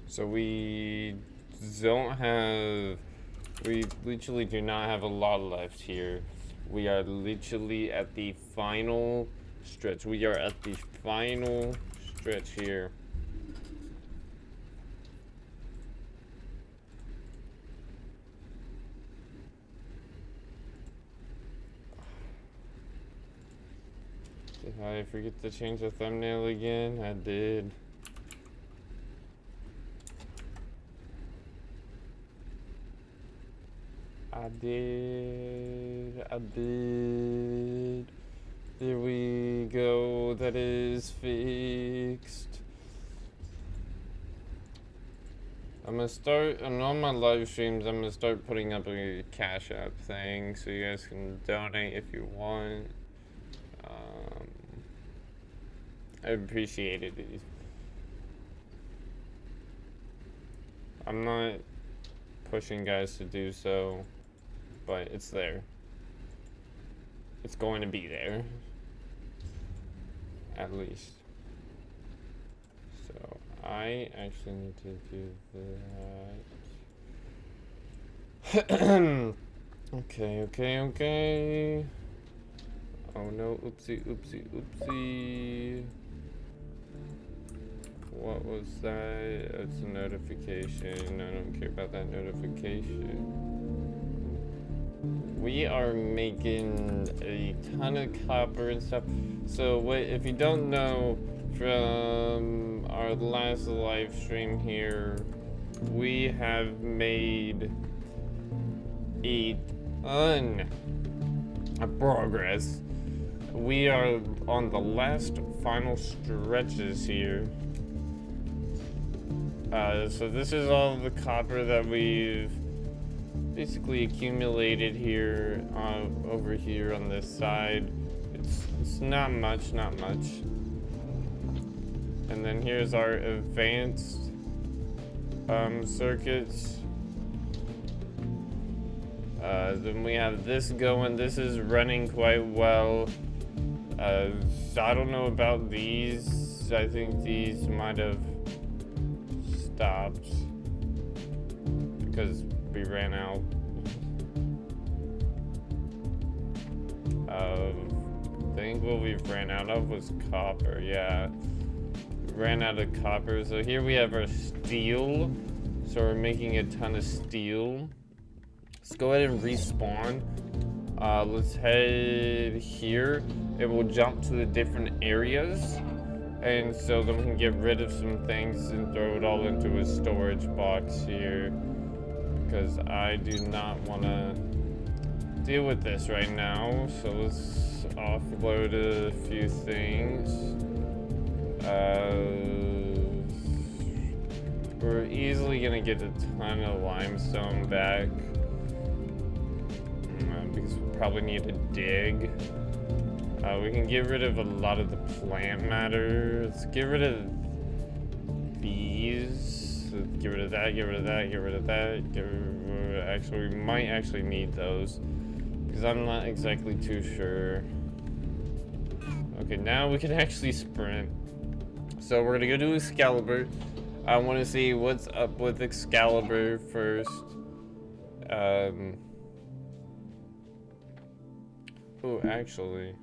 So we don't have, we literally do not have a lot left here. We are literally at the final stretch. We are at the final stretch here. Did I forget to change the thumbnail again? I did. I did. There we go. That is fixed. I'm gonna start, on all my live streams, I'm gonna start putting up a Cash App thing so you guys can donate if you want. I appreciate it. I'm not pushing guys to do so, but it's there. It's going to be there. At least. So, I actually need to do that. Okay. Oh no, oopsie. What was that? It's a notification. I don't care about that notification. We are making a ton of copper and stuff. So what, if you don't know from our last live stream here, we have made a ton of progress. We are on the last final stretches here. So this is all the copper that we've basically accumulated here, over here on this side. It's not much. And then here's our advanced circuits. Then we have this going. This is running quite well. So I don't know about these. I think these might have stopped because we ran out of, I think what we've ran out of was copper. Yeah, ran out of copper. So here we have our steel. So we're making a ton of steel. Let's go ahead and respawn. Let's head here. It will jump to the different areas. And so then we can get rid of some things and throw it all into a storage box here. Because I do not want to deal with this right now. So let's offload a few things. We're easily going to get a ton of limestone back. Because we probably need to dig. We can get rid of a lot of the plant matter. Let's get rid of these. Get rid of that, actually, we might actually need those. Because I'm not exactly too sure. Okay, now we can actually sprint. So we're gonna go to Excalibur. I want to see what's up with Excalibur first. Oh, actually.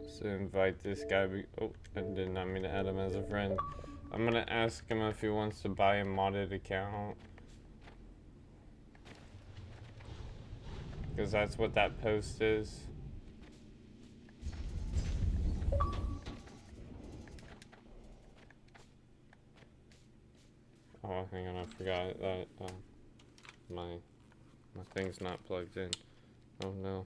So invite this guy. Oh, I did not mean to add him as a friend. I'm gonna ask him if he wants to buy a modded account. Because that's what that post is. Oh, hang on, I forgot that my thing's not plugged in. Oh no.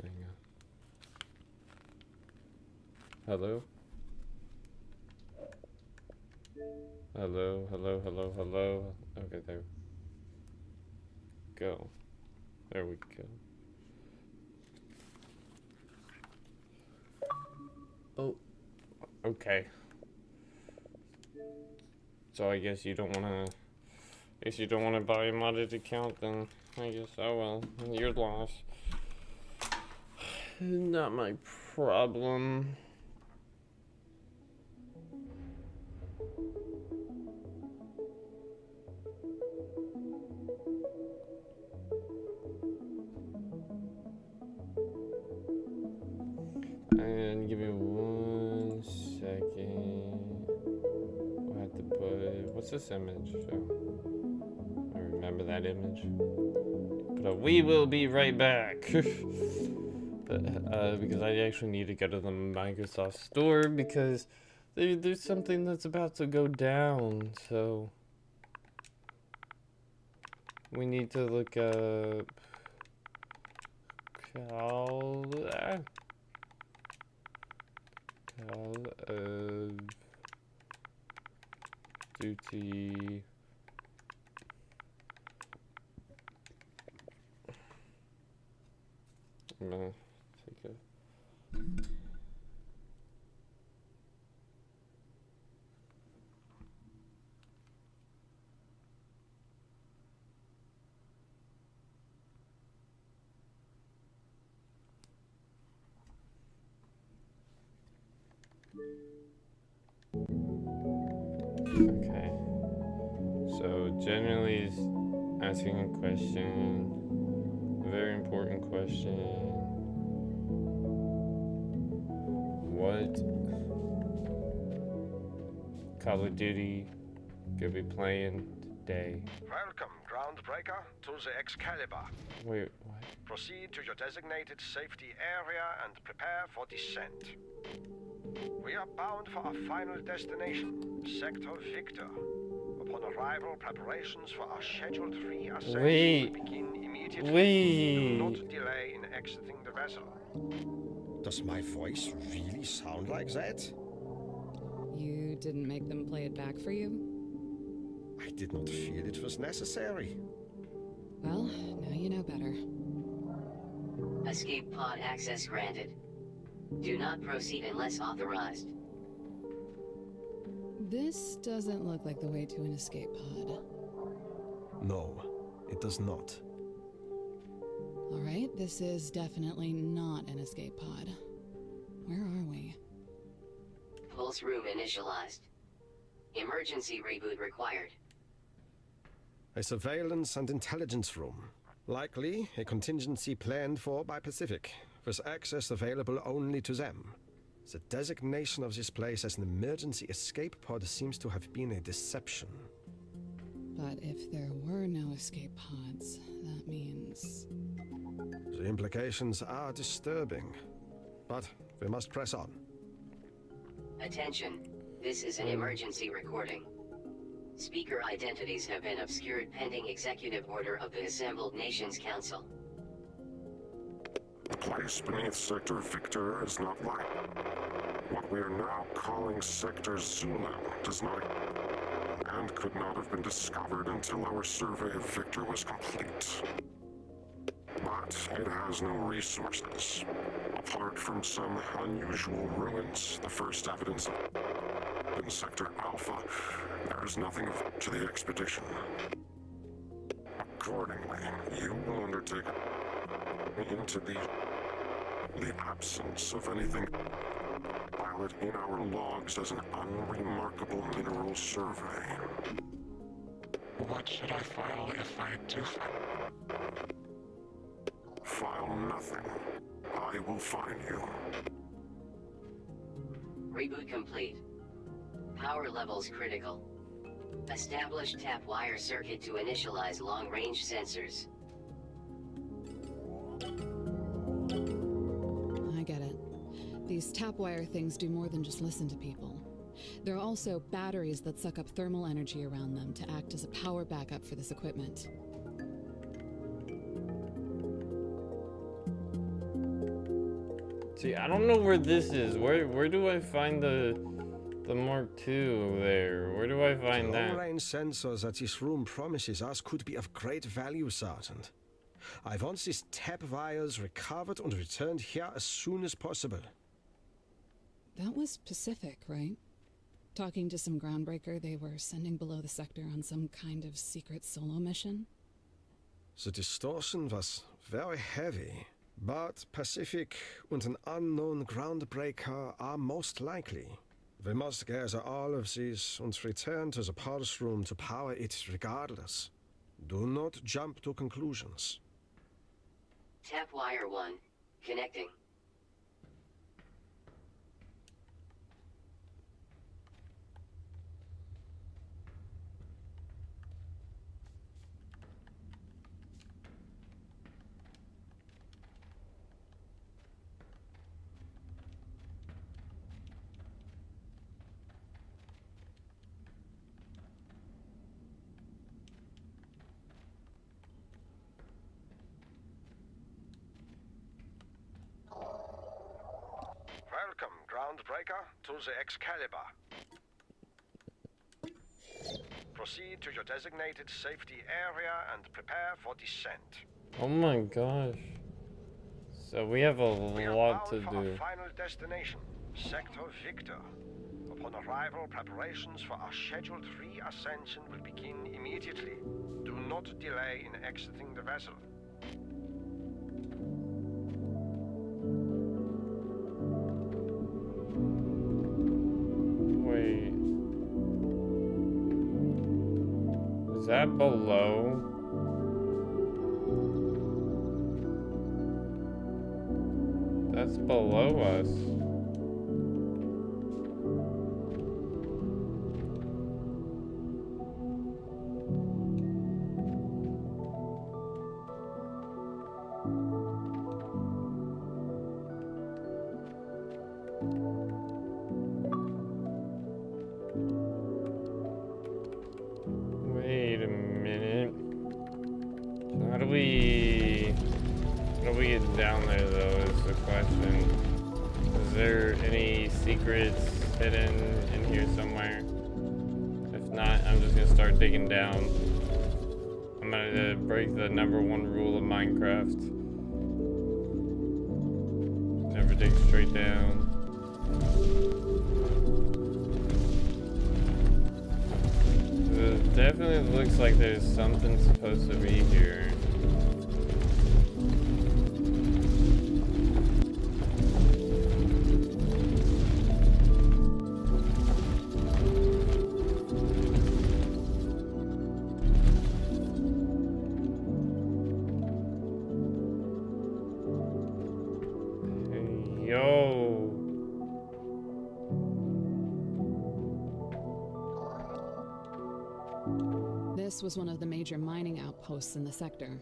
Hang on. Hello? Hello. Okay, there. Go. There we go. Oh, okay. So I guess you don't want to If you don't want to buy a modded account, then I guess, oh well, your loss. Not my problem. And give me 1 second. I have to put, what's this image? Oh, I remember that image. But we will be right back. Because I actually need to go to the Microsoft store because there's something that's about to go down. So we need to look up Call of Duty. I'm gonna take it. Okay. So generally is asking a question, a very important question. What Call of Duty could be playing today? Welcome, Groundbreaker, to the Excalibur. Wait, what? Proceed to your designated safety area and prepare for descent. We are bound for our final destination, Sector Victor. Upon arrival, preparations for our scheduled reascent will begin immediately. Do not delay in exiting the vessel. Does my voice really sound like that? You didn't make them play it back for you? I did not feel it was necessary. Well, now you know better. Escape pod access granted. Do not proceed unless authorized. This doesn't look like the way to an escape pod. No, it does not. Alright, this is definitely not an escape pod. Where are we? Pulse room initialized. Emergency reboot required. A surveillance and intelligence room. Likely a contingency planned for by Pacific, with access available only to them. The designation of this place as an emergency escape pod seems to have been a deception. But if there were no escape pods, that means... The implications are disturbing, but we must press on. Attention. This is an emergency recording. Speaker identities have been obscured pending executive order of the Assembled Nations Council. The place beneath Sector Victor is not like what we are now calling Sector Zulu does not and could not have been discovered until our survey of Victor was complete. But it has no resources. Apart from some unusual ruins, the first evidence in Sector Alpha, there is nothing to the expedition. Accordingly, you will undertake into the absence of anything pilot in our logs as an unremarkable mineral survey. What should I file if I do File nothing. I will find you. Reboot complete. Power levels critical. Establish tap wire circuit to initialize long-range sensors. I get it. These tap wire things do more than just listen to people. There are also batteries that suck up thermal energy around them to act as a power backup for this equipment. See, I don't know where this is. Where do I find the Mark II there? Where do I find that? The long-range sensors that this room promises us could be of great value, Sergeant. I want these tap wires recovered and returned here as soon as possible. That was Pacific, right? Talking to some groundbreaker they were sending below the sector on some kind of secret solo mission. The distortion was very heavy, but Pacific and an unknown groundbreaker are most likely. We must gather all of these and return to the pulse room to power it regardless. Do not jump to conclusions. Tap wire 1. Connecting. Welcome, Groundbreaker, to the Excalibur. Proceed to your designated safety area and prepare for descent. Oh my gosh. So we have a We are lot to bound for do. our final destination, Sector Victor. Upon arrival, preparations for our scheduled re-ascension will begin immediately. Do not delay in exiting the vessel. Wait. Is that below? That's below us. Wait a minute. So how do we get down there though is the question. Is there any secrets hidden in here somewhere? If not, I'm just gonna start digging down. I'm gonna break the #1 rule of Minecraft. Never dig straight down. It definitely looks like there's something supposed to be here. Hey, yo. This was one of the major mining outposts in the sector.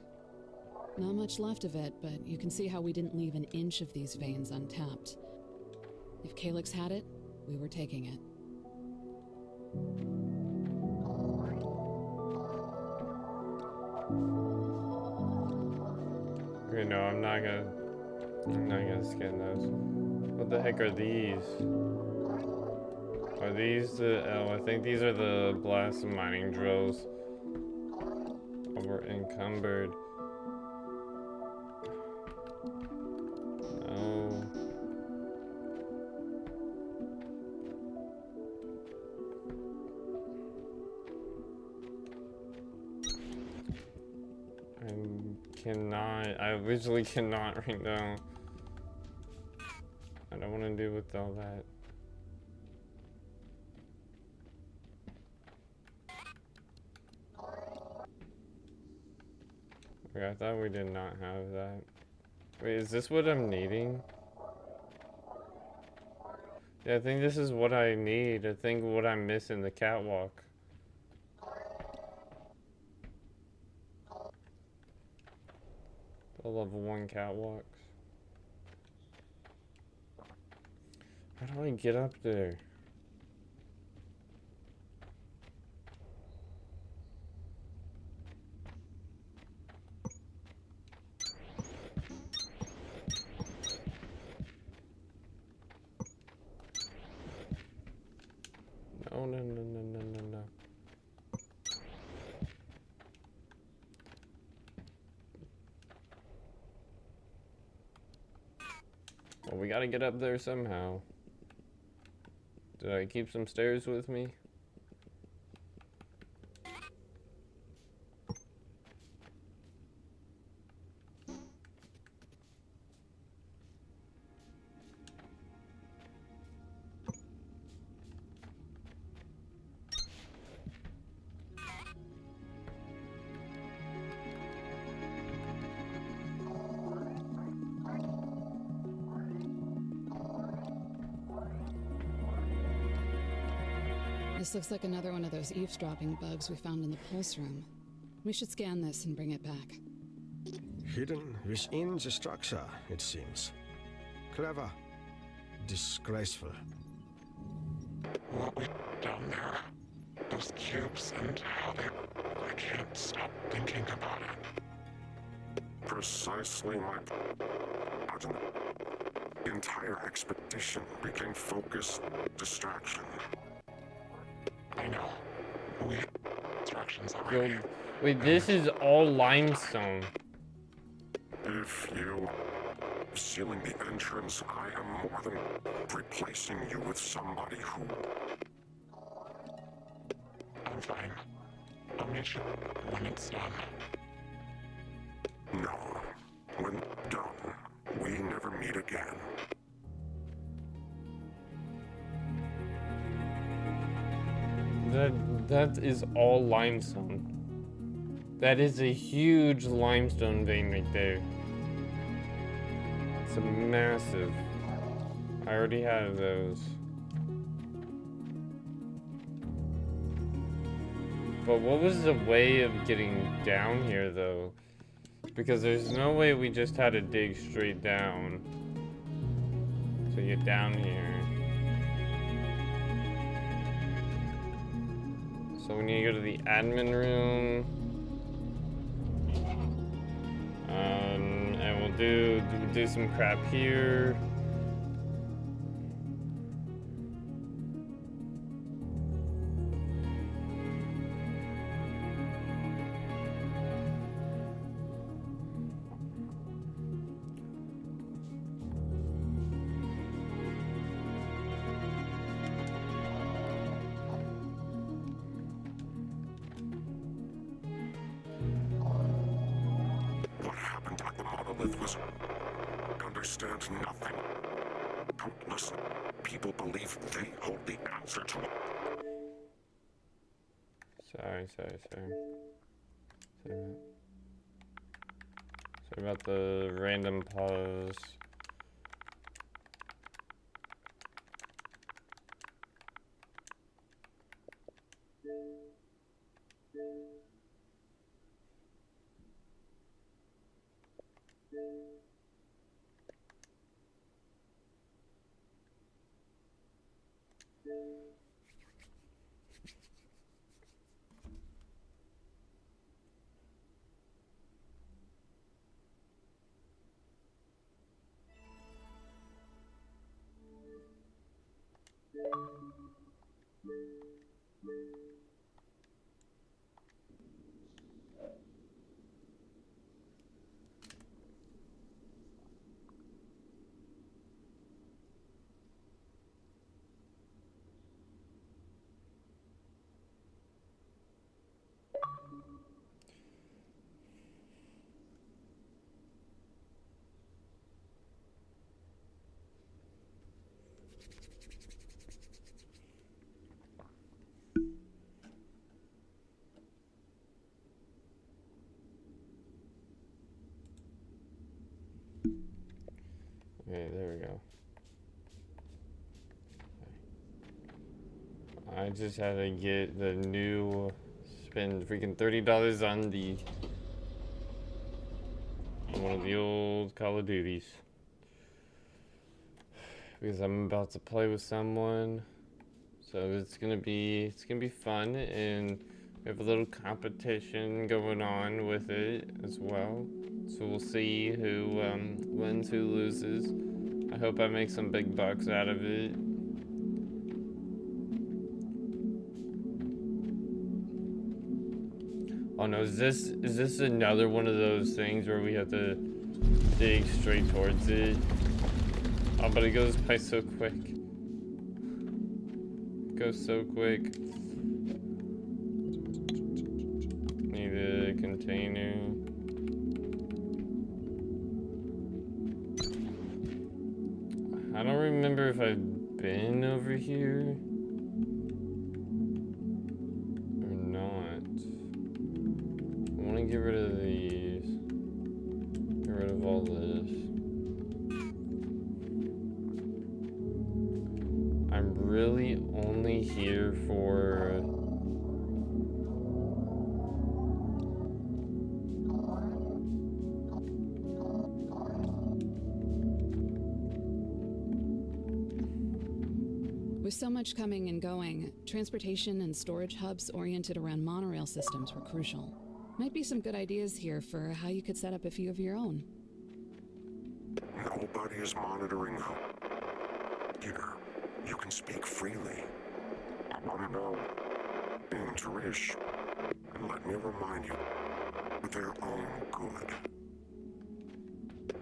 Not much left of it, but you can see how we didn't leave an inch of these veins untapped. If Calyx had it, we were taking it. Okay, no, I'm not gonna scan those. What the heck are these? Are these the, oh, I think these are the blast mining drills. Oh, we're encumbered. No. I literally cannot right now. I don't want to deal with all that. Okay, I thought we did not have that. Wait, is this what I'm needing? Yeah, I think this is what I need. I think what I'm missing, the catwalk. The level 1 catwalks. How do I get up there? No, no, no, no, no, no, no. Well, we gotta get up there somehow. Did I keep some stairs with me? This looks like another one of those eavesdropping bugs we found in the pulse room. We should scan this and bring it back. Hidden within the structure, it seems. Clever. Disgraceful. What we done there, those cubes and how they... I can't stop thinking about it. Precisely my... Pardon. The entire expedition became focused distraction. I know. We... Instructions already. Yo, wait, this is all limestone. If you... Sealing the entrance, I am more than replacing you with somebody who... I'm fine. I'll meet you when it's done. No. When done, we never meet again. That is all limestone. That is a huge limestone vein right there. It's a massive. I already have those. But what was the way of getting down here though? Because there's no way we just had to dig straight down to get down here. So we need to go to the admin room. And we'll do some crap here. What happened at the monolith was... Understand nothing. Countless people believe they hold the answer to it. Sorry. Sorry about the random pause. Okay, there we go. I just had to get the new, spend freaking $30 on one of the old Call of Duties. Because I'm about to play with someone. So it's gonna be fun, and we have a little competition going on with it as well. So we'll see who wins, who loses. I hope I make some big bucks out of it. Oh no, is this another one of those things where we have to dig straight towards it? Oh, but it goes by so quick. go so quick. Need a container. I don't remember if I've been over here or not. I want to get rid of these. Get rid of all this. I'm really only here for With so much coming and going, transportation and storage hubs oriented around monorail systems were crucial. Might be some good ideas here for how you could set up a few of your own. Nobody is monitoring who. Peter, you can speak freely. I want to know. In Tarish, and let me remind you, with their own good.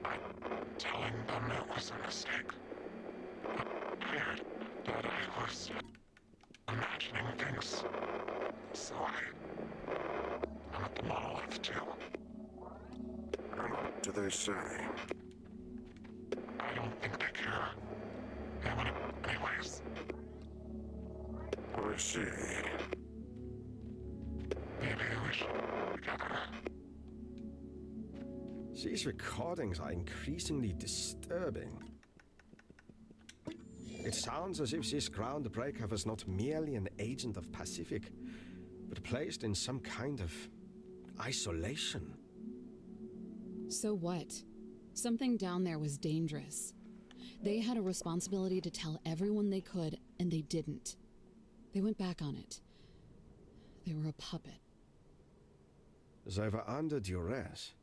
I'm telling them it was a mistake. I had that I was imagining things. So I'm at the monolith too. And what do they say? I don't think they care. They want it anyways. I see. Maybe we should together. These recordings are increasingly disturbing. It sounds as if this groundbreaker was not merely an agent of Pacific, but placed in some kind of isolation. So what? Something down there was dangerous. They had a responsibility to tell everyone they could, and they didn't. They went back on it. They were a puppet. They were under duress.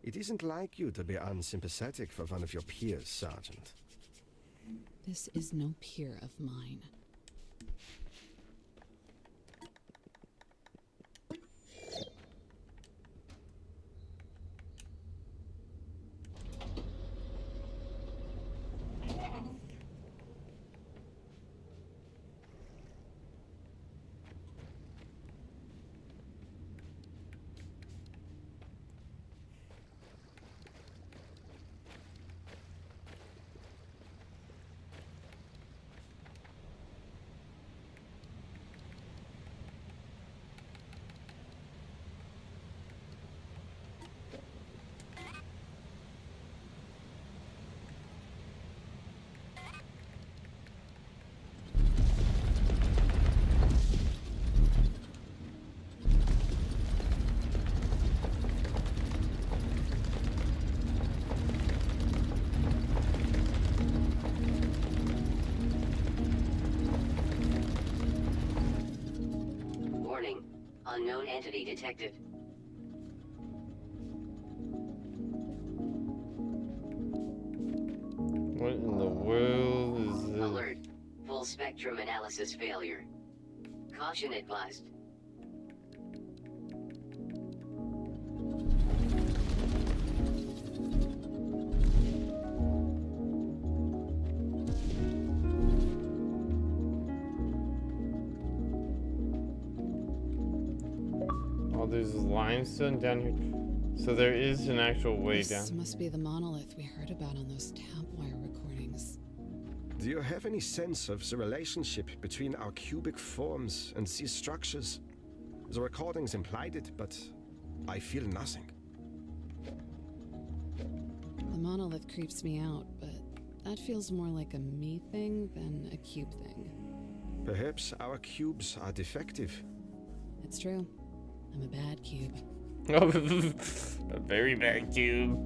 It isn't like you to be unsympathetic for one of your peers, Sergeant. This is no peer of mine. Unknown entity detected. what in the world is this? Alert. Full spectrum analysis failure. Caution advised. Oh, there's limestone down here. So there is an actual way This down. must be the monolith we heard about on those tap wire recordings. Do you have any sense of the relationship between our cubic forms and these structures? The recordings implied it, but I feel nothing. The monolith creeps me out, but that feels more like a me thing than a cube thing. Perhaps our cubes are defective. It's true. I'm a bad cube. A very bad cube.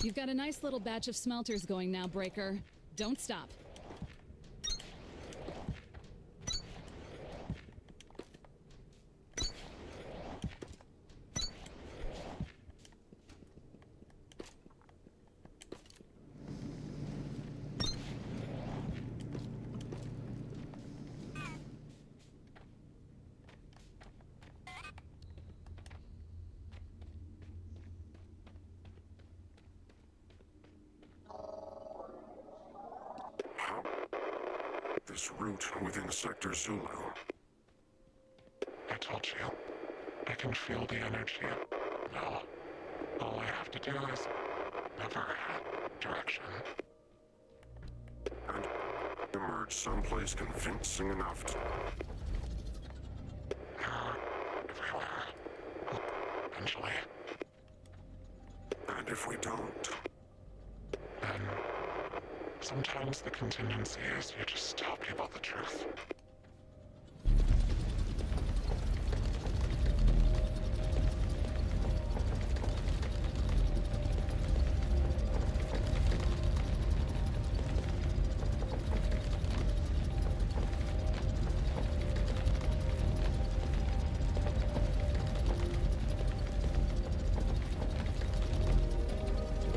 You've got a nice little batch of smelters going now, Breaker. Don't stop. This route within Sector Zulu. I told you. I can feel the energy. Now, all I have to do is never add direction. And emerge someplace convincing enough to... Everywhere. Eventually. And if we don't... Then, sometimes the contingency is you just tell people the truth.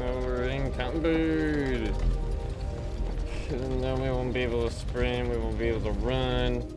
Oh, we're encumbered. Then we won't be able to sprint, we won't be able to run.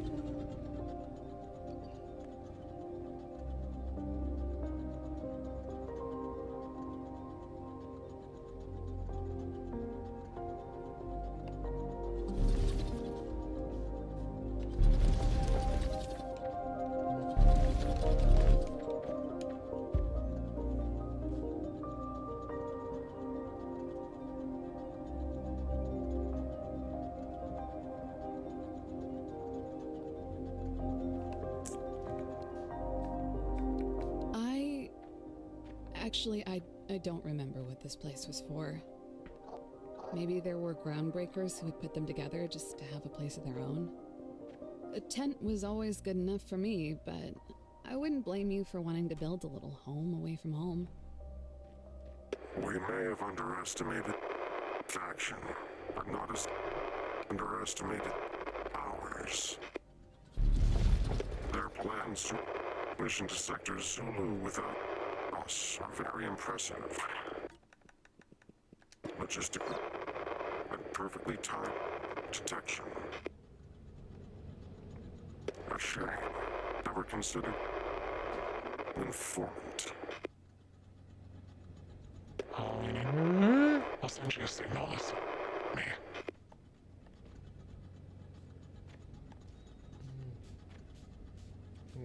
Actually, I don't remember what this place was for. Maybe there were groundbreakers who had put them together just to have a place of their own. A tent was always good enough for me, but I wouldn't blame you for wanting to build a little home away from home. We may have underestimated faction, but not as underestimated ours. Their plans to push into Sector Zulu without us are very impressive. Logistical and perfectly timed detection. A shame. Never considered informant. I'll send you a signal. Listen. Me.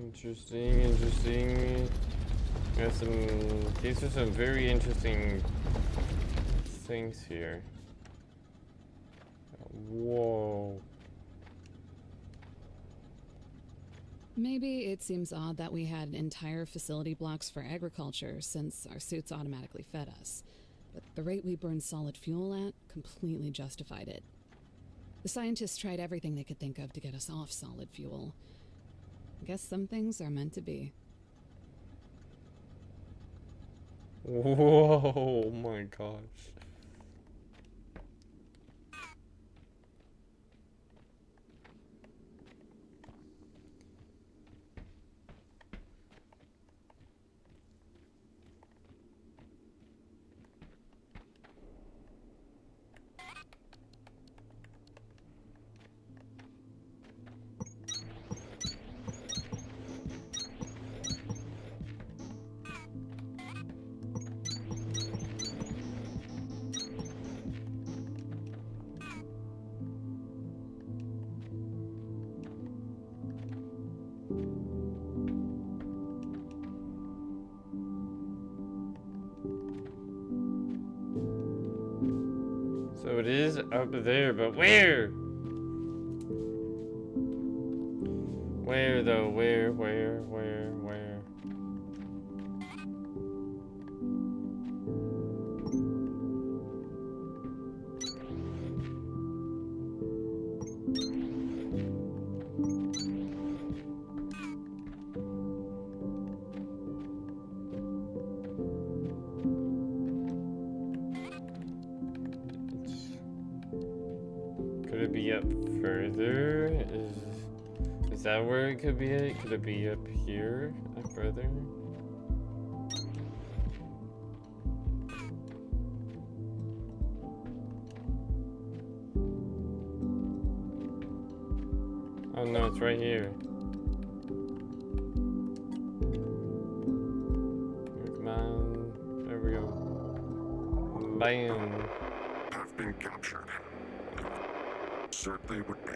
Interesting. Got some. These are some very interesting things here. Whoa. Maybe it seems odd that we had entire facility blocks for agriculture since our suits automatically fed us. But the rate we burned solid fuel at completely justified it. The scientists tried everything they could think of to get us off solid fuel. I guess some things are meant to be. Whoa, my gosh. So it is up there, but where? Where though? Where? be up further? Is that where it could be at? Could it be up here? Up further? Oh no, it's right here. Come on. There we go. Bam. Have been captured. Certainly would be.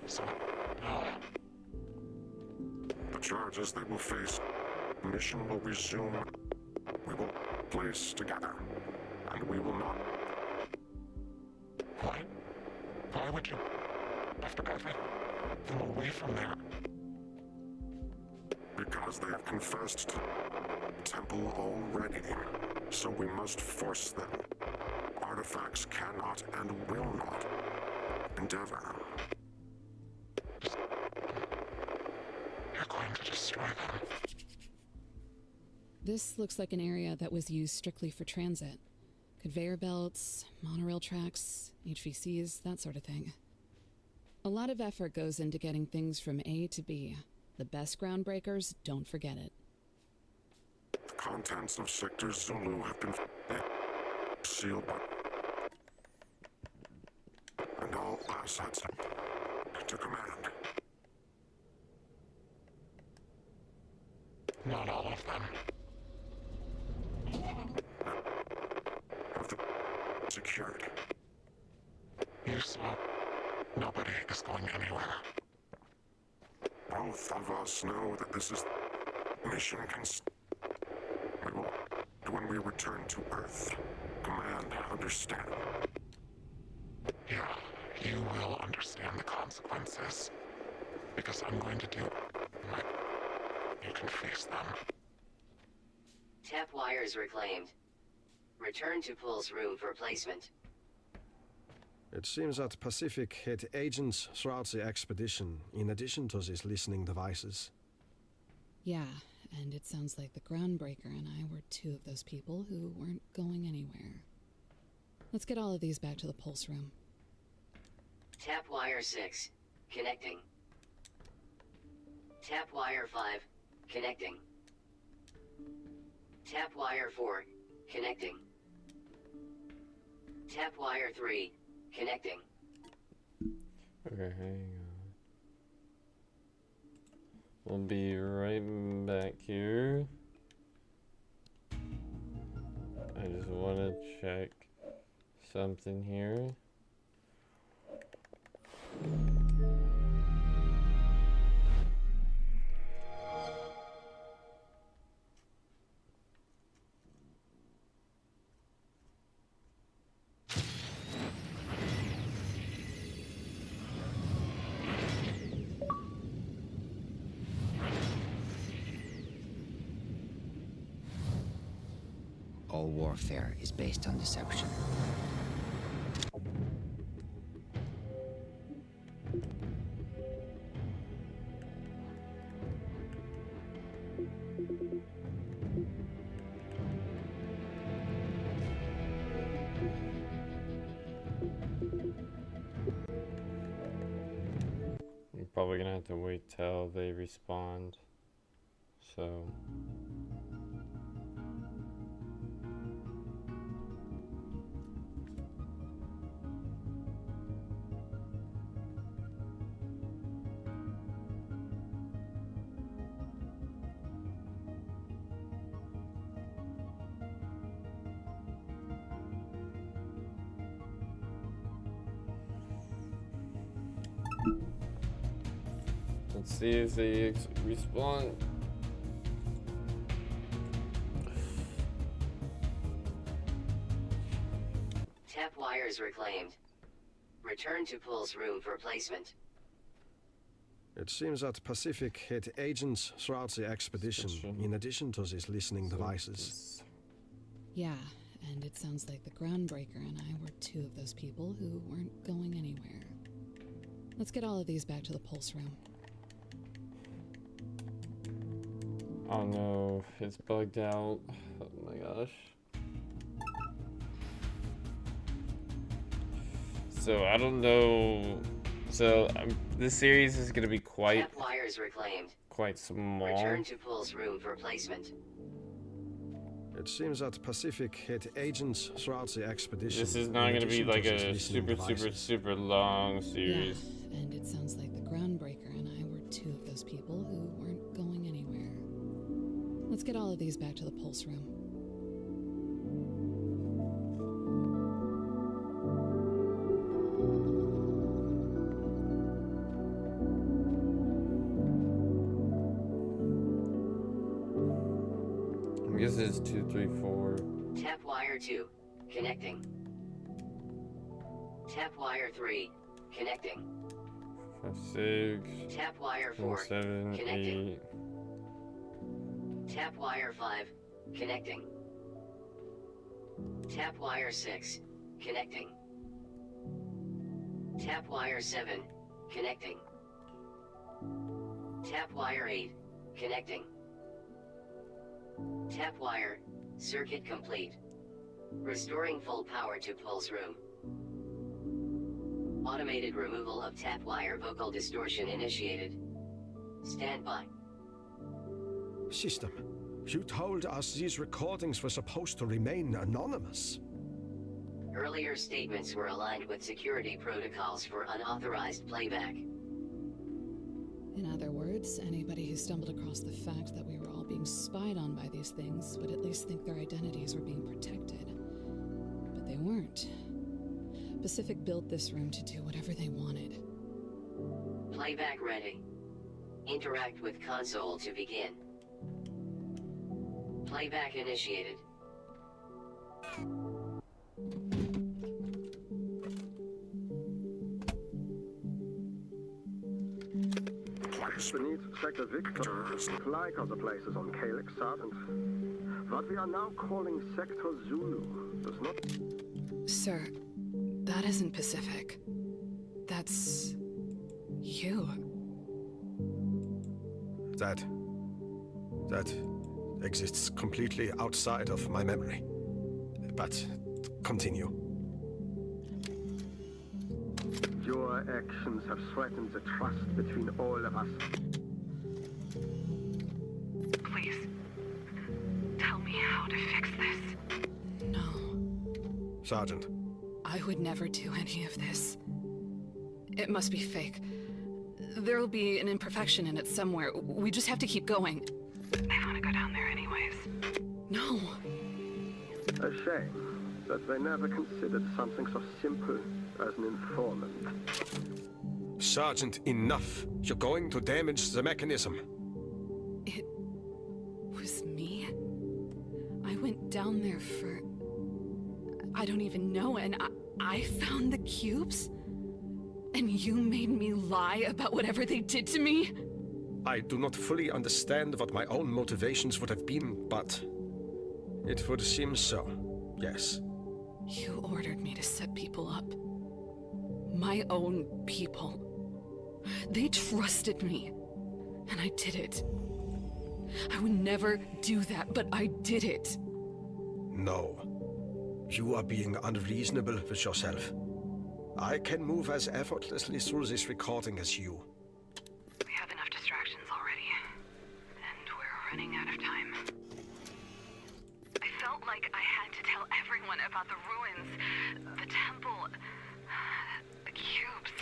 So, no. The charges they will face. Mission will resume. We will place together. And we will not. Why? Why would you have to get them away from there? Because they have confessed to temple already. So we must force them. Artifacts cannot and will not endeavor. You're going to destroy them. This looks like an area that was used strictly for transit. Conveyor belts, monorail tracks, HVCs, that sort of thing. A lot of effort goes into getting things from A to B. The best groundbreakers don't forget it. The contents of Sector Zulu have been sealed by... and all assets to command. Not all of them. Have the secured. You saw. Nobody is going anywhere. Both of us know that this is mission we will, when we return to Earth, command, understand. Yeah, you will understand the consequences. Because I'm going to do my... You can face them. Tap wires reclaimed. Return to Pulse room for placement. It seems that Pacific had agents throughout the expedition, in addition to these listening devices. Yeah, and it sounds like the Groundbreaker and I were two of those people who weren't going anywhere. Let's get all of these back to the Pulse room. Tap wire 6. Connecting. Tap wire 5. Connecting. Tap wire 4. Connecting. Tap wire 3. Connecting. Okay, hang on. We'll be right back here. I just want to check something here. All warfare is based on deception. I'm probably gonna have to wait till they respond. So. Let's see if they respond. Tap wires reclaimed. Return to Pulse room for placement. It seems that Pacific had agents throughout the expedition, in addition to these listening devices. Yeah, and it sounds like the Groundbreaker and I were two of those people who weren't going anywhere. Let's get all of these back to the Pulse room. Oh no, it's bugged out. Oh my gosh. So I don't know. So this series is gonna be quite Tap wires reclaimed. small. Return to Pulse Room for placement. It seems that Pacific had agents throughout the expedition. This is not in gonna be addition like to these a listening devices. super long series. Yeah, and it sounds like the Groundbreaker and I were two of those people who weren't going anywhere. Let's get all of these back to the Pulse Room. I guess it's 2, 3, 4. Tap wire 2. Connecting. Tap wire 3. Connecting. 5, 6. Tap wire 4. 7, Connecting. 8. Tap wire 5. Connecting. Tap wire 6. Connecting. Tap wire 7. Connecting. Tap wire 8. Connecting. Tap wire. Circuit complete. Restoring full power to Pulse Room. Automated removal of tap wire vocal distortion initiated. Stand by. System, you told us these recordings were supposed to remain anonymous. Earlier statements were aligned with security protocols for unauthorized playback. In other words, anybody who stumbled across the fact that we were all being spied on by these things would at least think their identities were being protected. But they weren't. Pacific built this room to do whatever they wanted. Playback ready. Interact with console to begin. Playback initiated. Beneath Sector Victor, like other places on Calyx, Sergeant. What we are now calling Sector Zulu does not... Sir, that isn't Pacific. That's... you. That exists completely outside of my memory. But continue. Your actions have threatened the trust between all of us. Please, tell me how to fix this. No. Sergeant. I would never do any of this. It must be fake. There'll be an imperfection in it somewhere. We just have to keep going. I want to go down there anyways. No. A shame that they never considered something so simple as an informant. Sergeant, enough. You're going to damage the mechanism. It was me. I went down there for... I don't even know, and I found the cubes? And you made me lie about whatever they did to me? I do not fully understand what my own motivations would have been, but it would seem so, yes. You ordered me to set people up. My own people. They trusted me, and I did it. I would never do that, but I did it. No. You are being unreasonable with yourself. I can move as effortlessly through this recording as you. We have enough distractions already, and we're running out of time. I felt like I had to tell everyone about the ruins, the temple, the cubes.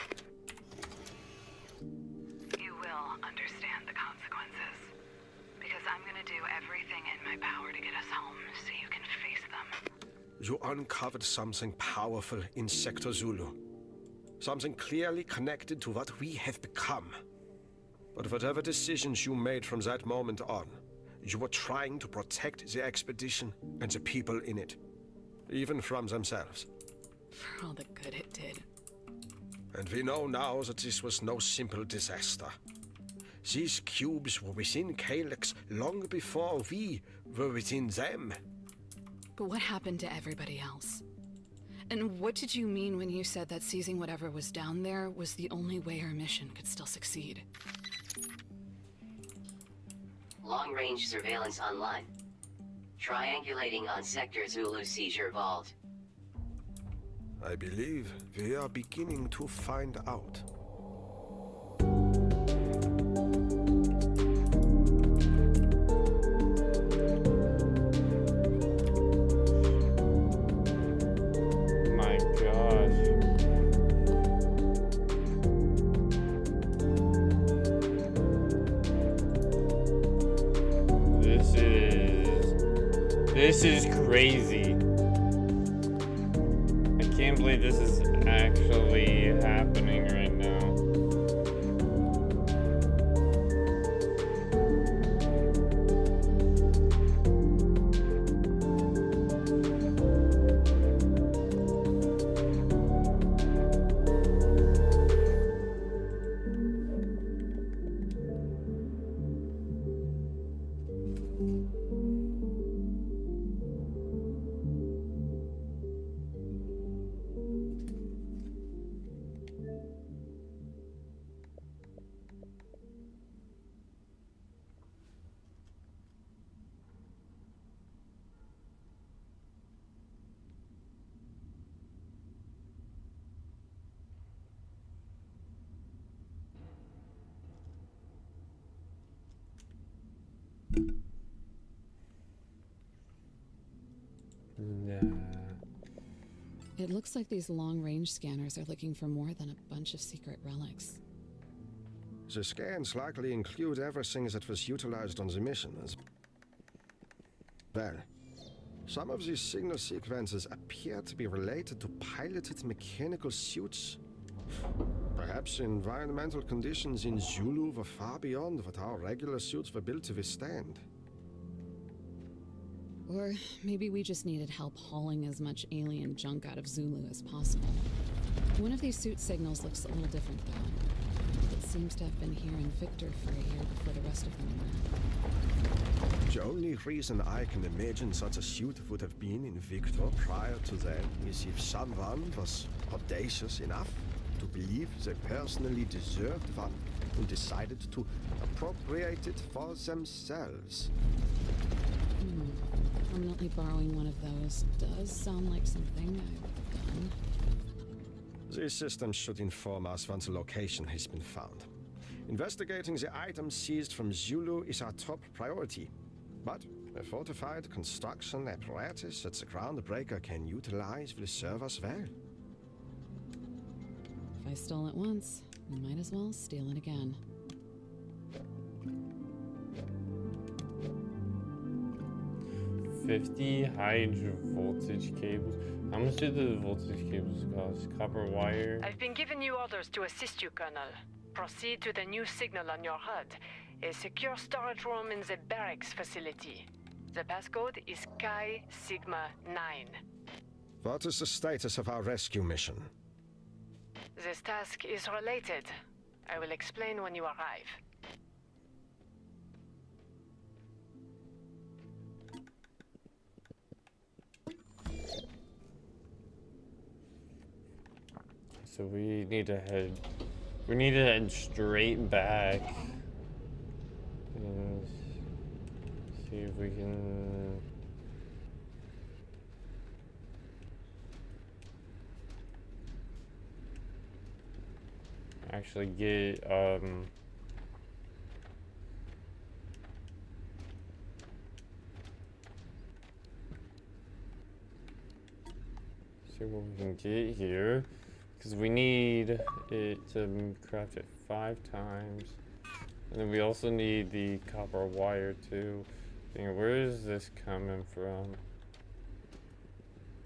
You will understand the consequences, because I'm gonna do everything in my power to get us home so you can face them. You uncovered something powerful in Sector Zulu. Something clearly connected to what we have become. But whatever decisions you made from that moment on, you were trying to protect the expedition and the people in it. Even from themselves. For all the good it did. And we know now that this was no simple disaster. These cubes were within Calyx long before we were within them. But what happened to everybody else? And what did you mean when you said that seizing whatever was down there was the only way our mission could still succeed? Long-range surveillance online. Triangulating on Sector Zulu seizure vault. I believe we are beginning to find out. My gosh. This is crazy. I can't believe this is actually happening right now. It looks like these long-range scanners are looking for more than a bunch of secret relics. The scans likely include everything that was utilized on the mission as well. Some of these signal sequences appear to be related to piloted mechanical suits. Perhaps environmental conditions in Zulu were far beyond what our regular suits were built to withstand. Or maybe we just needed help hauling as much alien junk out of Zulu as possible. One of these suit signals looks a little different, though. It seems to have been here in Victor for a year before the rest of them went. The only reason I can imagine such a suit would have been in Victor prior to then is if someone was audacious enough to believe they personally deserved one and decided to appropriate it for themselves. Permanently borrowing one of those does sound like something I've done. These systems should inform us once a location has been found. Investigating the items seized from Zulu is our top priority. But a fortified construction apparatus that the Groundbreaker can utilize will serve us well. If I stole it once, we might as well steal it again. $50 high voltage cables. How much do the voltage cables cost? Copper wire? I've been given you orders to assist you, Colonel. Proceed to the new signal on your HUD. A secure storage room in the barracks facility. The passcode is Chi Sigma 9. What is the status of our rescue mission? This task is related. I will explain when you arrive. So we need to head straight back and see if we can actually get see what we can get here. Because we need it to craft it 5 times. And then we also need the copper wire too. Where is this coming from?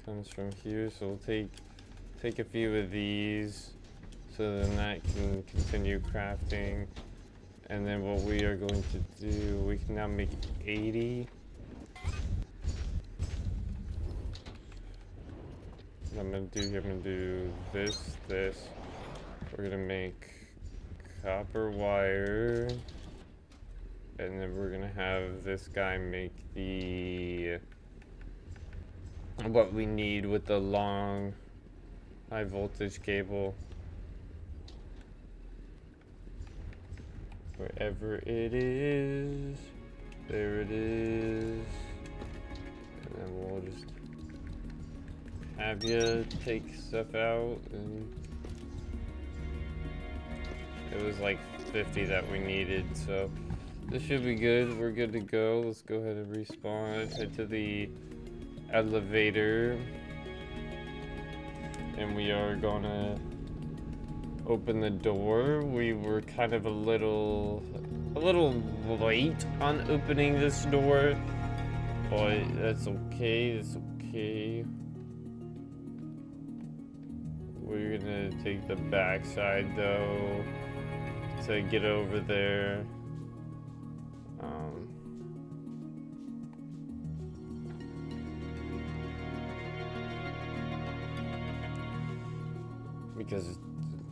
Comes from here, so we'll take a few of these so then that can continue crafting. And then what we are going to do, we can now make 80. I'm gonna do this. We're gonna make copper wire, and then we're gonna have this guy make the what we need with the long high voltage cable. Wherever it is, there it is, and then we'll just have you take stuff out, and it was like 50 that we needed, so this should be good. We're good to go. Let's go ahead and respawn. Head to the elevator, and we are gonna open the door. We were kind of a little late on opening this door, but that's okay. It's okay. We're gonna take the back side though to get over there. Because it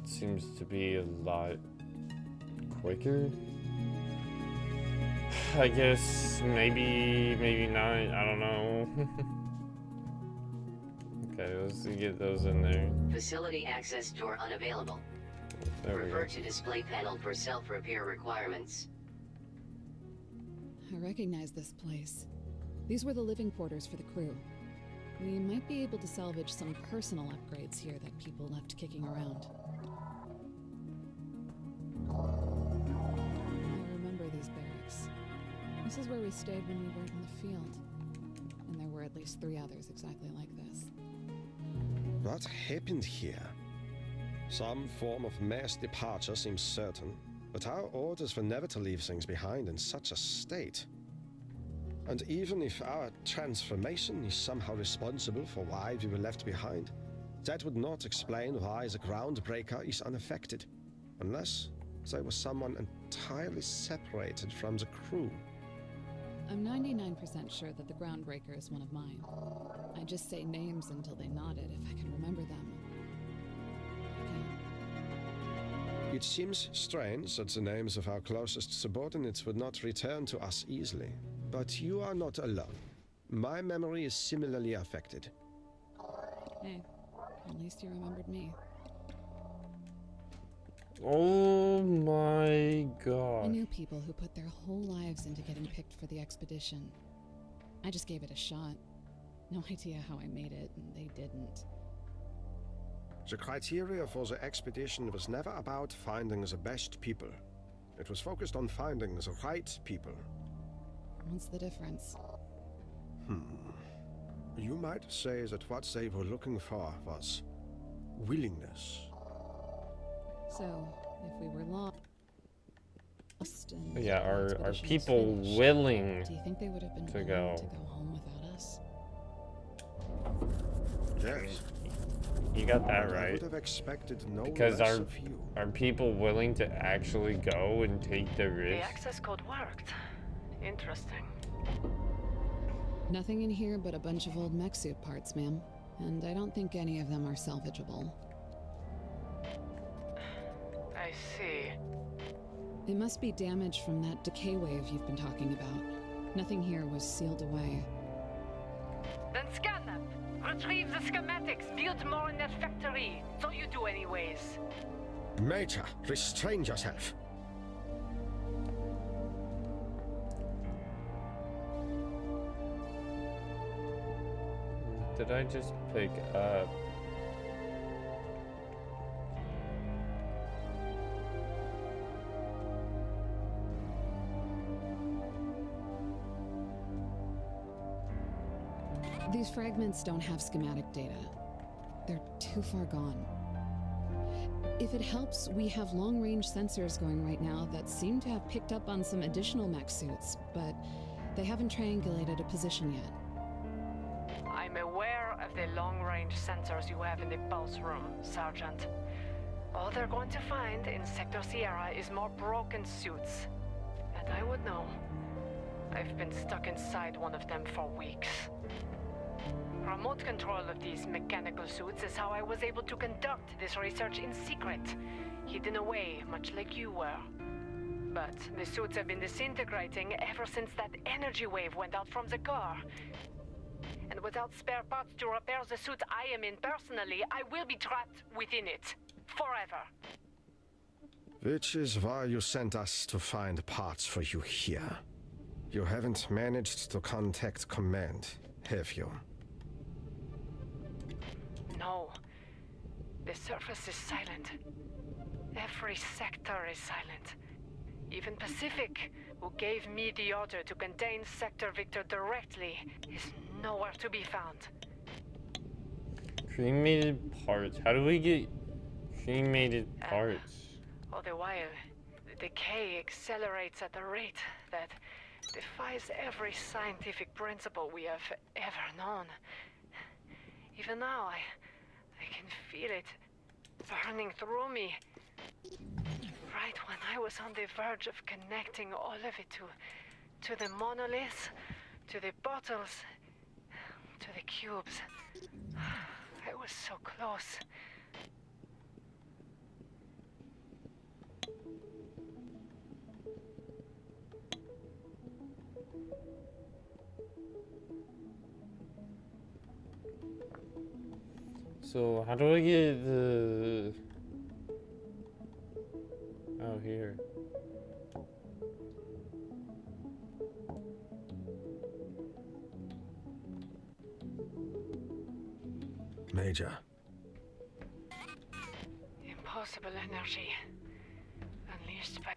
seems to be a lot quicker. I guess maybe not. I don't know. Okay, let's get those in there. Facility access door unavailable. There we Refer go. to display panel for self-repair requirements. I recognize this place. These were the living quarters for the crew. We might be able to salvage some personal upgrades here that people left kicking around. I remember these barracks. This is where we stayed when we weren't in the field. And there were at least 3 others exactly like this. What happened here? Some form of mass departure seems certain, but our orders were never to leave things behind in such a state. And even if our transformation is somehow responsible for why we were left behind, that would not explain why the groundbreaker is unaffected, unless there was someone entirely separated from the crew. I'm 99% sure that the groundbreaker is one of mine. I just say names until they nodded if I can remember them. I can. It seems strange that the names of our closest subordinates would not return to us easily. But you are not alone. My memory is similarly affected. Hey, at least you remembered me. Oh my I god. knew people who put their whole lives into getting picked for the expedition. I just gave it a shot. No idea how I made it, and they didn't. The criteria for the expedition was never about finding the best people. It was focused on finding the right people. What's the difference? You might say that what they were looking for was willingness. So, if we were lost and Yeah, the are expedition was people finished, willing do you think they would have been to willing go? to go home without us? Yes. You got that I right. would have expected no Because less of you. are people willing to actually go and take the The risk? access code worked. Interesting. Nothing in here but a bunch of old mech suit parts, ma'am. And I don't think any of them are salvageable. I see. It must be damage from that decay wave you've been talking about. Nothing here was sealed away. Then scan them. Retrieve the schematics. Build more in that factory. So you do anyways. Major, restrain yourself. Did I just pick up? These fragments don't have schematic data. They're too far gone. If it helps, we have long-range sensors going right now that seem to have picked up on some additional mech suits, but they haven't triangulated a position yet. I'm aware of the long-range sensors you have in the pulse room, Sergeant. All they're going to find in Sector Sierra is more broken suits. And I would know. I've been stuck inside one of them for weeks. Remote control of these mechanical suits is how I was able to conduct this research in secret, hidden away, much like you were. But the suits have been disintegrating ever since that energy wave went out from the core. And without spare parts to repair the suit I am in personally, I will be trapped within it. Forever. Which is why you sent us to find parts for you here. You haven't managed to contact command, have you? No. The surface is silent. Every sector is silent. Even Pacific, who gave me the order to contain Sector Victor directly, is nowhere to be found. Cremated parts. How do we get cremated parts? All the while, the decay accelerates at a rate that defies every scientific principle we have ever known. Even now, I can feel it burning through me. Right when I was on the verge of connecting all of it to the monoliths, to the bottles, to the cubes. I was so close. So how do I get the... Oh, here. Major. Impossible energy. Unleashed by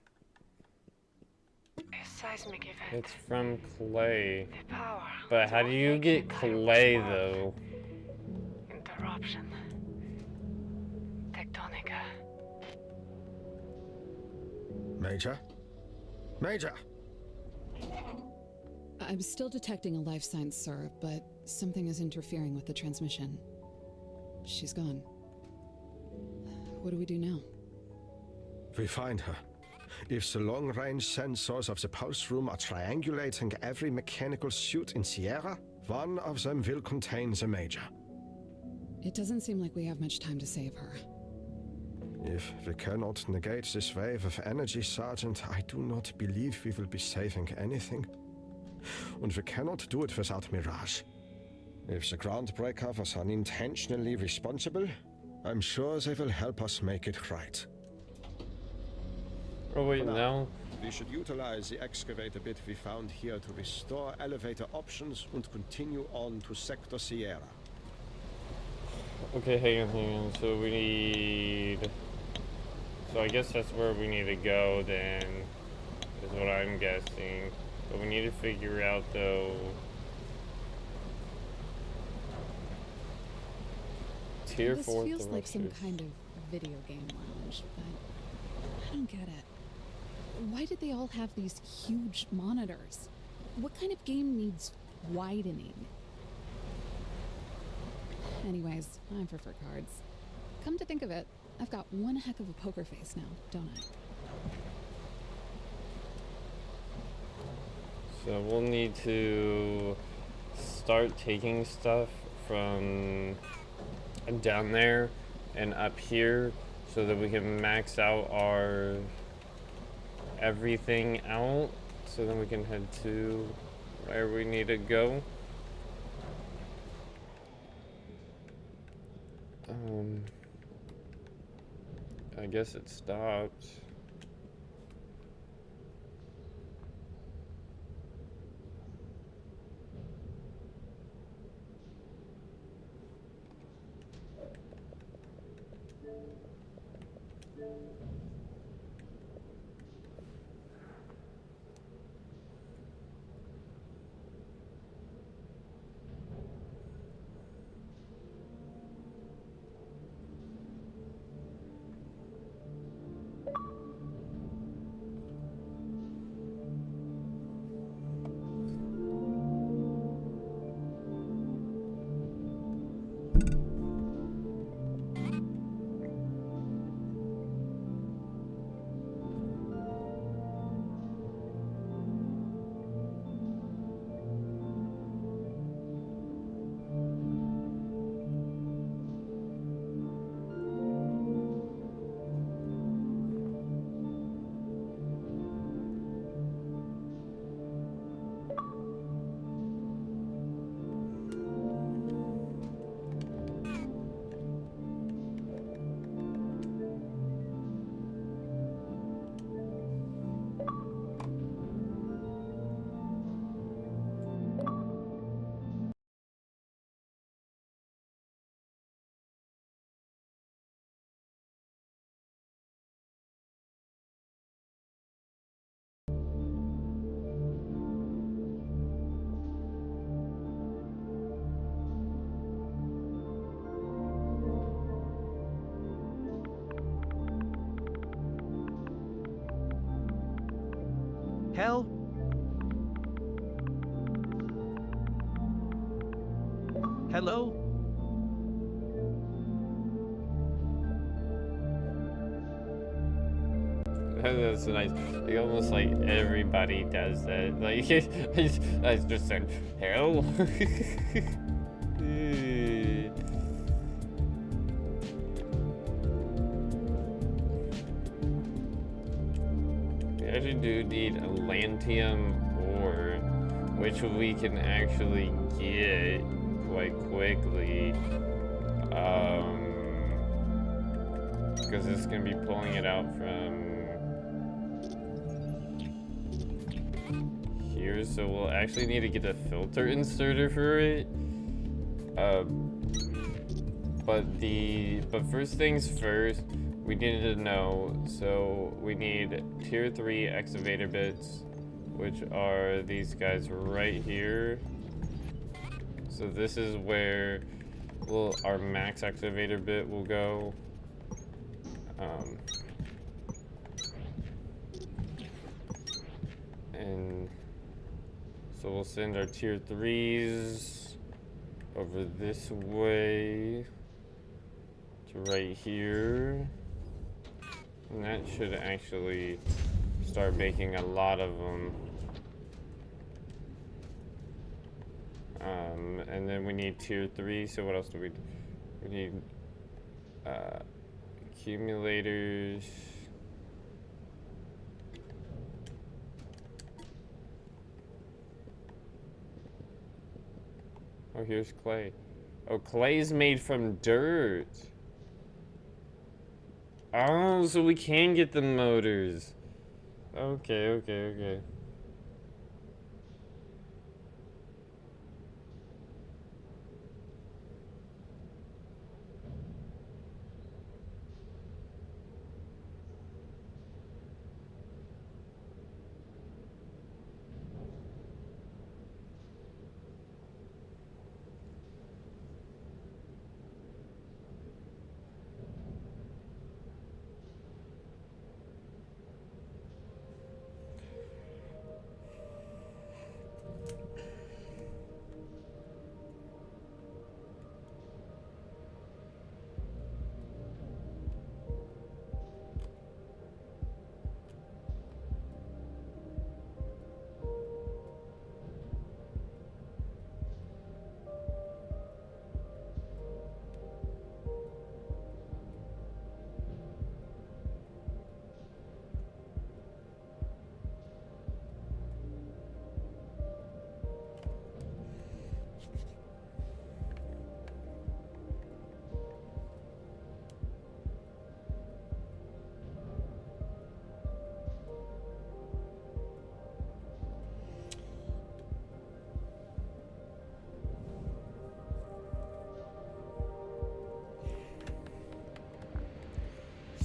a seismic event. It's from clay. The power. But how do you get clay, though? Interruption. Techtonica. Major? Major! I'm still detecting a life sign, sir, but something is interfering with the transmission. She's gone. What do we do now? We find her. If the long-range sensors of the pulse room are triangulating every mechanical suit in Sierra, one of them will contain the Major. It doesn't seem like we have much time to save her. If we cannot negate this wave of energy, Sergeant, I do not believe we will be saving anything. And we cannot do it without Mirage. If the Groundbreaker was unintentionally responsible, I'm sure they will help us make it right. Oh wait, now? We should utilize the excavator bit we found here to restore elevator options and continue on to Sector Sierra. Okay, hang on. So we need... So I guess that's where we need to go then, is what I'm guessing. But we need to figure out, though... Tier 4 This feels like some thrusters. kind of video game lounge, but I don't get it. Why did they all have these huge monitors? What kind of game needs widening? Anyways, I prefer cards. Come to think of it, I've got one heck of a poker face now, don't I? So we'll need to start taking stuff from down there and up here so that we can max out our everything out, so then we can head to where we need to go. I guess it stopped. Hell? Hello? That's nice. Like, almost like everybody does that. Like, I just said, hell. We actually do need Atlantium ore, which we can actually get quite quickly. Because it's gonna be pulling it out from here, so we'll actually need to get a filter inserter for it. But first things first, we needed to know, so we need tier 3 excavator bits, which are these guys right here. So this is where our max excavator bit will go. And so we'll send our tier 3s over this way to right here. And that should actually start making a lot of them. And then we need tier 3, so what else do we need? We need accumulators. Oh, here's clay. Oh, clay's made from dirt. Oh, so we can get the motors. Okay.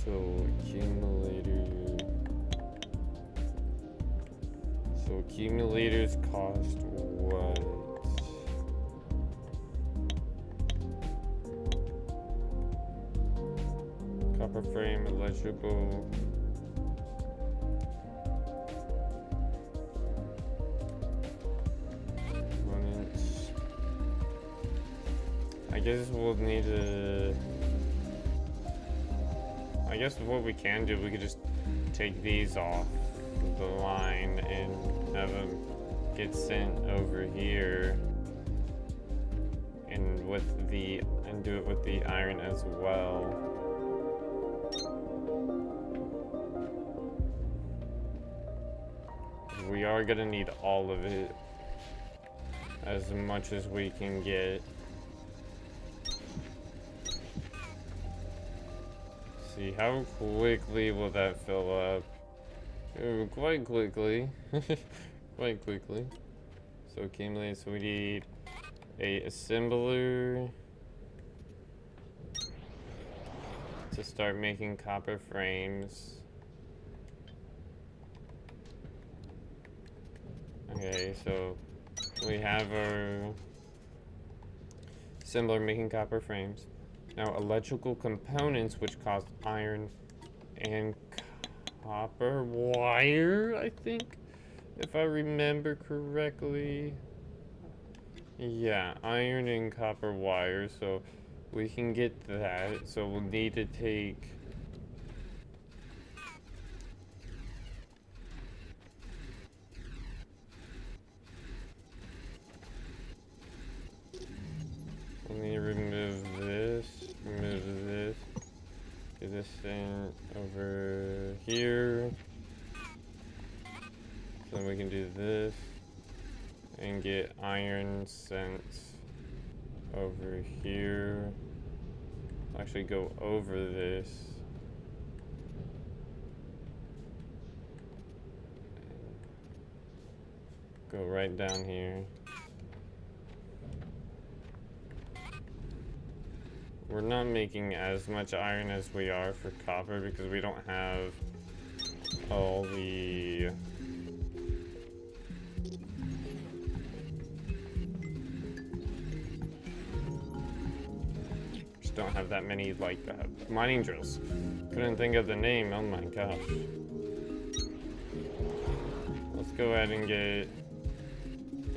So accumulators cost what? Copper frame, electrical. Components. I guess we'll need to. I guess what we can do, we could just take these off the line and have them get sent over here, and do it with the iron as well. We are gonna need all of it, as much as we can get. See, how quickly will that fill up? Ooh, quite quickly. Quite quickly. So accumulate, so we need a assembler to start making copper frames. Okay, so we have our assembler making copper frames. Now electrical components, which cost iron and copper wire, I think. if I remember correctly. Yeah, iron and copper wire, so we can get that. So we'll need to take... We'll need to remove this, get this thing over here. So then we can do this and get iron sent over here. Actually go over this. Go right down here. We're not making as much iron as we are for copper because we don't have all the... Just don't have that many, like, mining drills. Couldn't think of the name, oh my gosh. Let's go ahead and get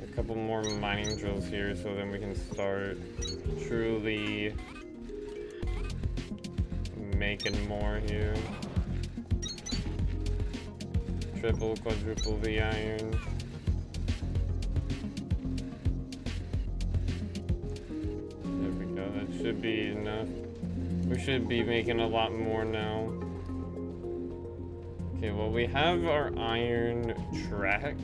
a couple more mining drills here so then we can start truly making more here. Triple, quadruple the iron. There we go, that should be enough. We should be making a lot more now. Okay, well we have our iron track.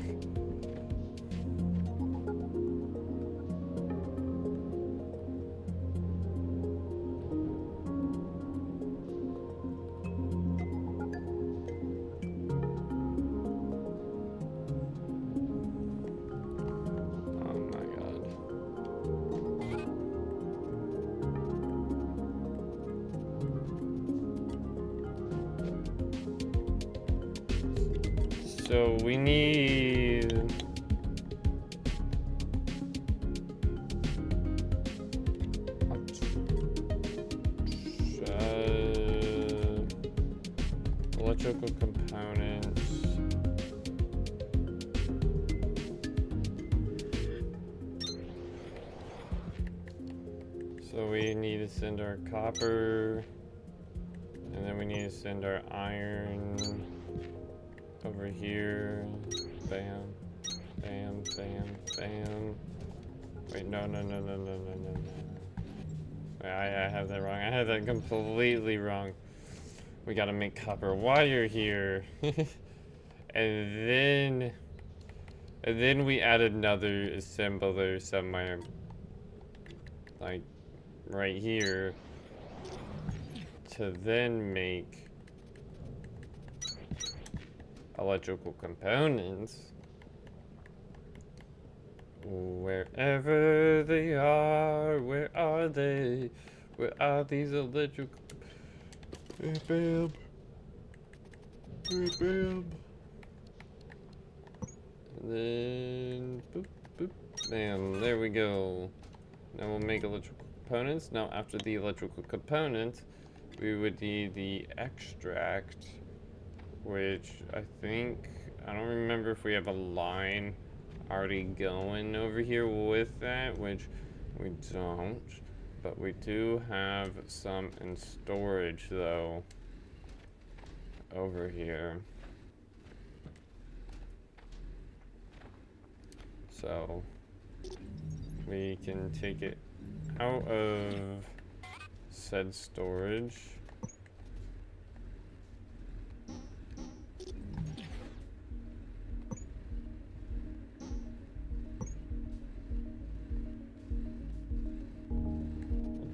So we need... electrical components. So we need to send our copper, and then we need to send our iron over here. Bam, bam, bam, bam. Wait, no. Wait, I have that wrong. I had that completely wrong. We gotta make copper wire here. and then we add another assembler somewhere. Like right here. To then make electrical components. Wherever they are, where are they? Where are these electrical? Bam. Bam. And then boop, boop. Bam. There we go. Now we'll make electrical components. Now after the electrical components, we would need the extract, which I think, I don't remember if we have a line already going over here with that, which we don't, but we do have some in storage though over here. So we can take it out of said storage.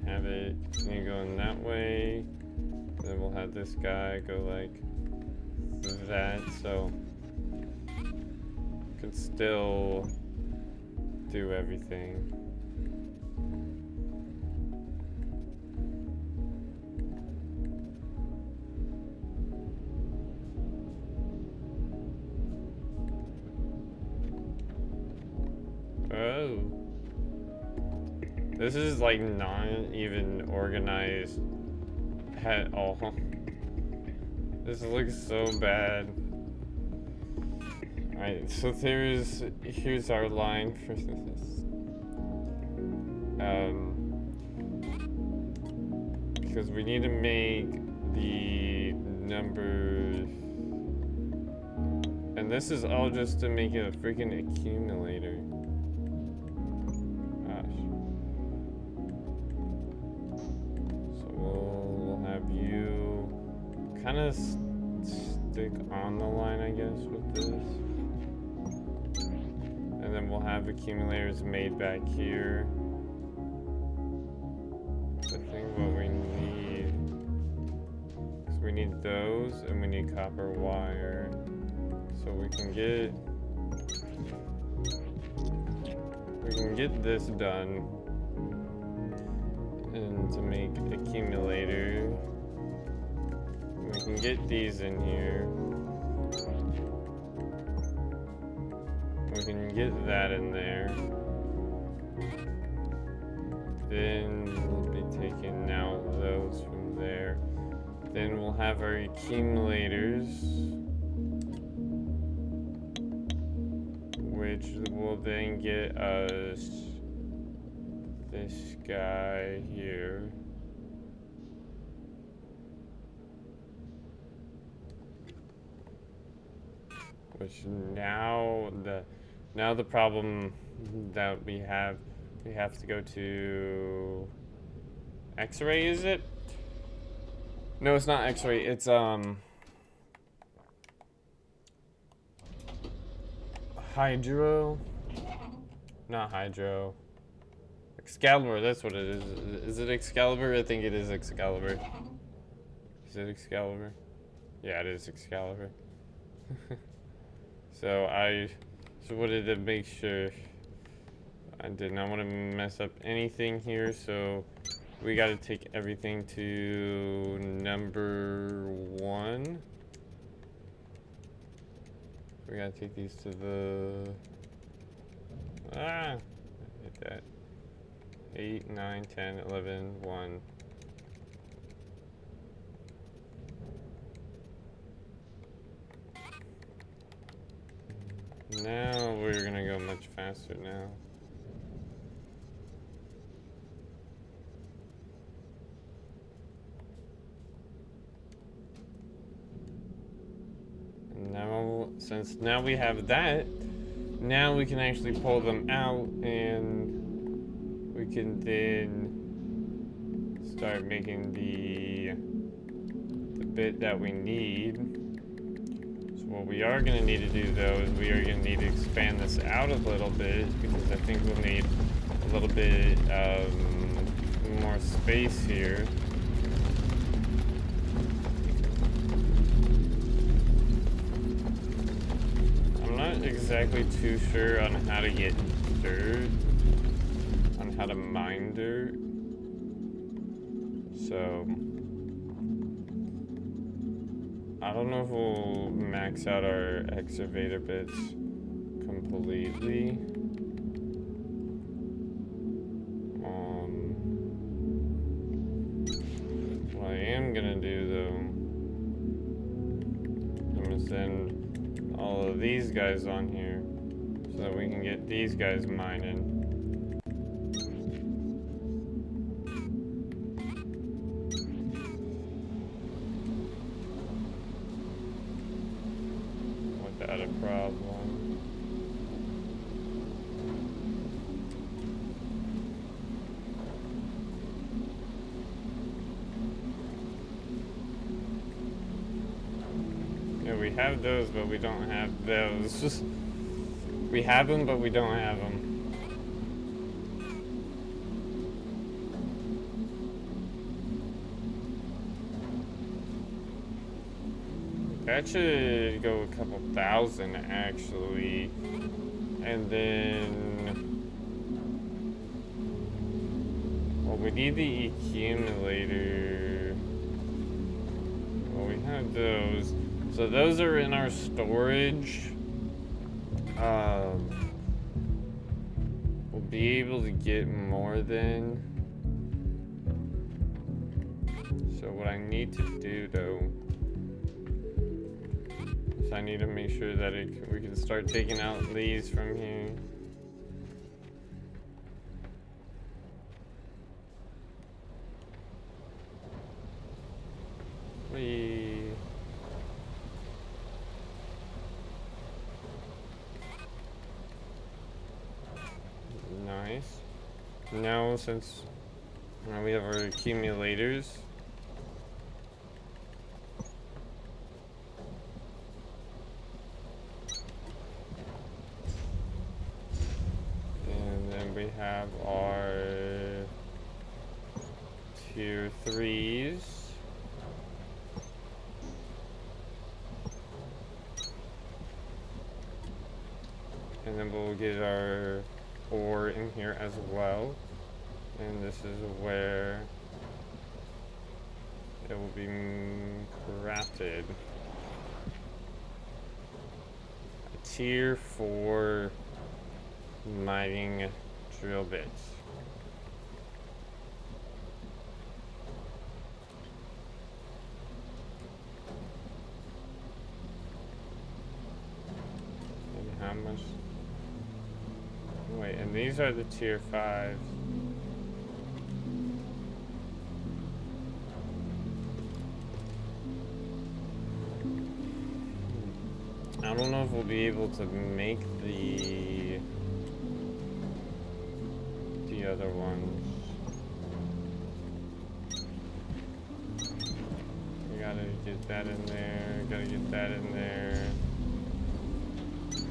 Have it continue going that way. Then we'll have this guy go like that, so could still do everything. Oh. This is like not even organized at all. This looks so bad. Alright, so here's our line for this. Because we need to make the numbers, and this is all just to make it a freaking accumulator. Gosh. So we'll have you kind of stick on the line, I guess, with this. And then we'll have accumulators made back here. I think what we need is we need those, and we need copper wire. So we can get this done, and to make accumulator, we can get these in here. We can get that in there. Then we'll be taking out those from there. Then we'll have our accumulators, which will then get us this guy here. Which now the problem that we have to go to X-ray, is it? No, it's not X-ray, it's Hydro? Not Hydro. Excalibur, that's what it is. Is it Excalibur? I think it is Excalibur. Is it Excalibur? Yeah, it is Excalibur. So I just wanted to make sure I did not want to mess up anything here, so we got to take everything to number 1. We got to take these to the... I hit that. 8, 9, 10, 11, 1. Now we're gonna go much faster now. And now, since now we have that, now we can actually pull them out, and we can then start making the bit that we need. What we are going to need to do, though, is we are going to need to expand this out a little bit, because I think we'll need a little bit more space here. I'm not exactly too sure on how to get dirt, on how to mine dirt, so I don't know if we'll max out our excavator bits completely. What I am gonna do, though, I'm gonna send all of these guys on here so that we can get these guys mining. Without a problem. Yeah, we have those, but we don't have those. We have them, but we don't have them. That should go a couple thousand, actually. And then... well, we need the accumulator. Well, we have those. So those are in our storage. We'll be able to get more then. So what I need to do, though, So I need to make sure that we can start taking out these from here. Nice. Now, since we have our accumulators, and then we have our tier 3s. And then we'll get our ore in here as well. And this is where it will be crafted. A tier 4 mining drill bits. And how much? Wait, and these are the tier 5s. I don't know if we'll be able to make the other ones. We gotta get that in there, gotta get that in there. Let's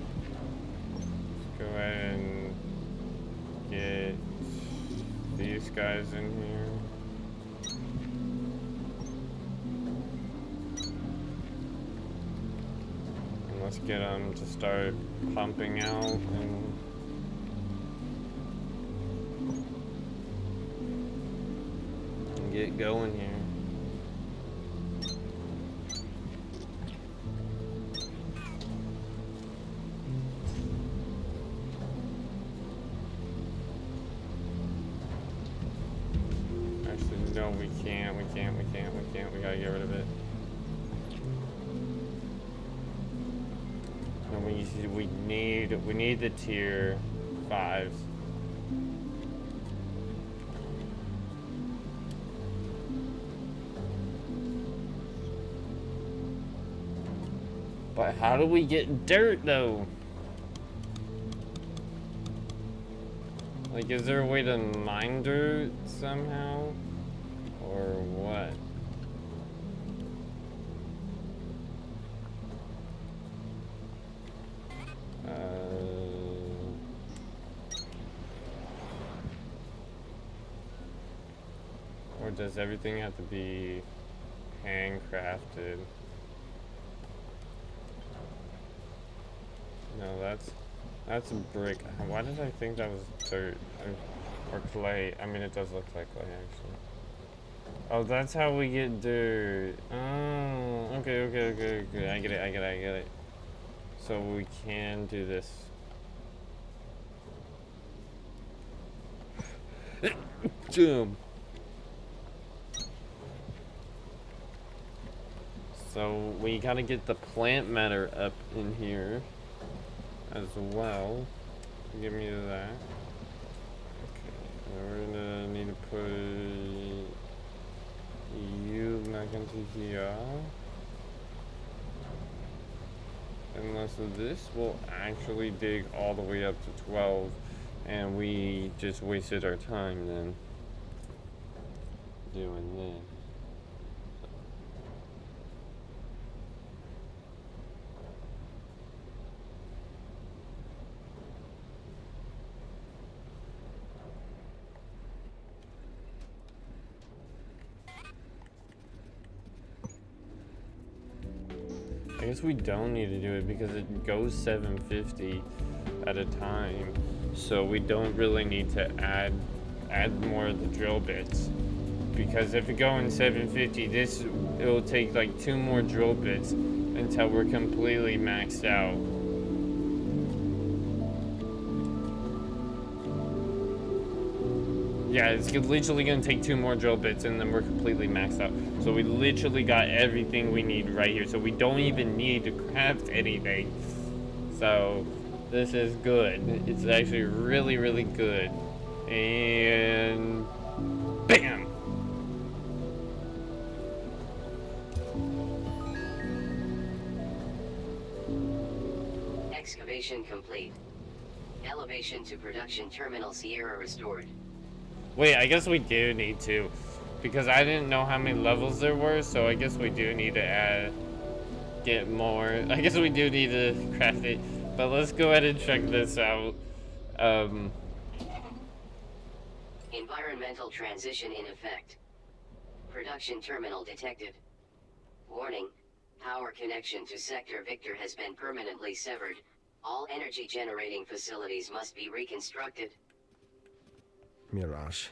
go ahead and get these guys in here. And let's get them to start pumping out and get going here. Actually, no, we can't. We gotta get rid of it. And we need the tier 5s. But how do we get dirt though? Like, is there a way to mine dirt somehow? Or what? Or does everything have to be handcrafted? No, that's a brick. Why did I think that was dirt? Or clay. I mean, it does look like clay, actually. Oh, that's how we get dirt. Oh, okay. I get it. So we can do this. Boom. So we gotta get the plant matter up in here as well. Give me that. Okay, we're gonna need to put you back into here. Unless this will actually dig all the way up to 12, and we just wasted our time then doing this. I guess we don't need to do it because it goes 750 at a time, so we don't really need to add more of the drill bits, because if we go in 750, it'll take like 2 more drill bits until we're completely maxed out. Yeah, it's literally gonna take 2 more drill bits and then we're completely maxed out. So we literally got everything we need right here. So we don't even need to craft anything. So this is good. It's actually really, really good. And bam! Excavation complete. Elevation to production terminal Sierra restored. Wait, I guess we do need to, because I didn't know how many levels there were, so I guess we do need to get more. I guess we do need to craft it, but let's go ahead and check this out. Environmental transition in effect. Production terminal detected. Warning, power connection to Sector Victor has been permanently severed. All energy generating facilities must be reconstructed. Mirage.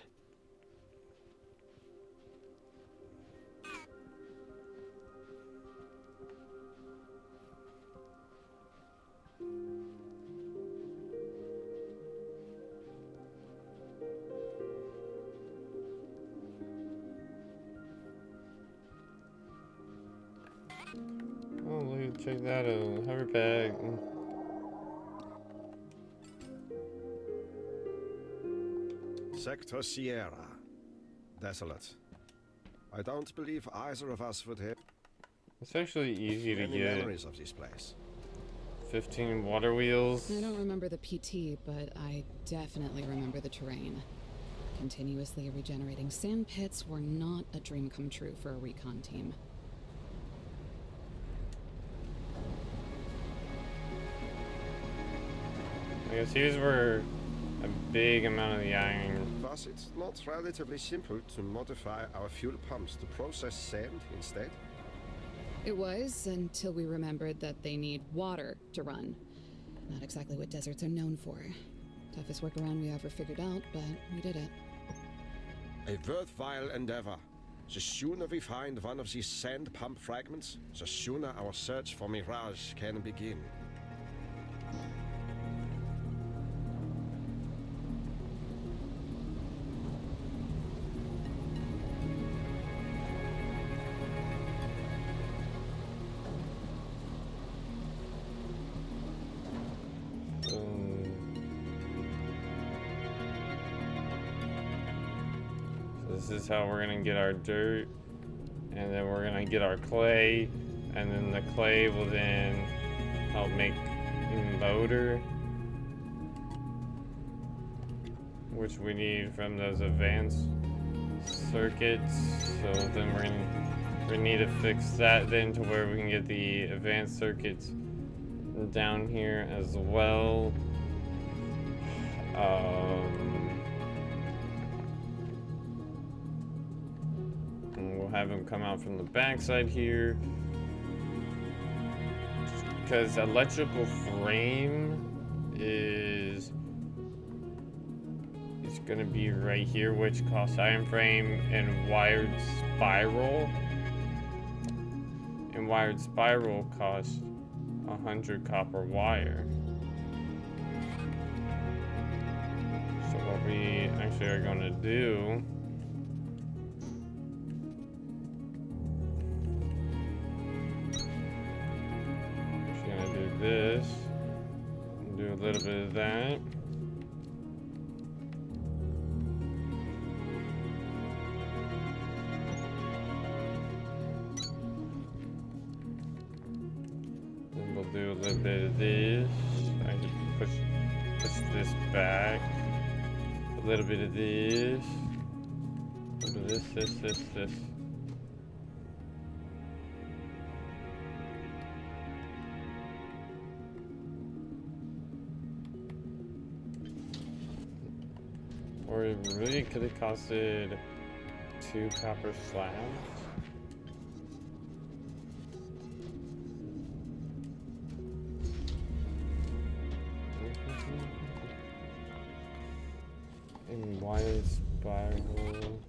Oh, look, check that out. Hover bag. Sector Sierra. Desolate. I don't believe either of us would have It's actually easy to any get. memories of this place. 15 water wheels. I don't remember the PT, but I definitely remember the terrain. Continuously regenerating sand pits were not a dream come true for a recon team. I guess here's where a big amount of the iron. Was it not relatively simple to modify our fuel pumps to process sand instead? It was, until we remembered that they need water to run. Not exactly what deserts are known for. Toughest workaround we ever figured out, but we did it. A worthwhile endeavor. The sooner we find one of these sand pump fragments, the sooner our search for Mirage can begin. This is how we're gonna get our dirt, and then we're gonna get our clay, and then the clay will then help make motor, which we need from those advanced circuits. So then we're gonna need to fix that then to where we can get the advanced circuits down here as well. And we'll have them come out from the backside here, because electrical frame is going to be right here, which costs iron frame and wired spiral. And wired spiral costs 100 copper wire. So what we actually are going to do is going to do this, and do a little bit of that. Then we'll do a little bit of this. I can push this back. A little bit of this. A little bit of this. Or it really could have costed 2 copper slabs. And wired spiral.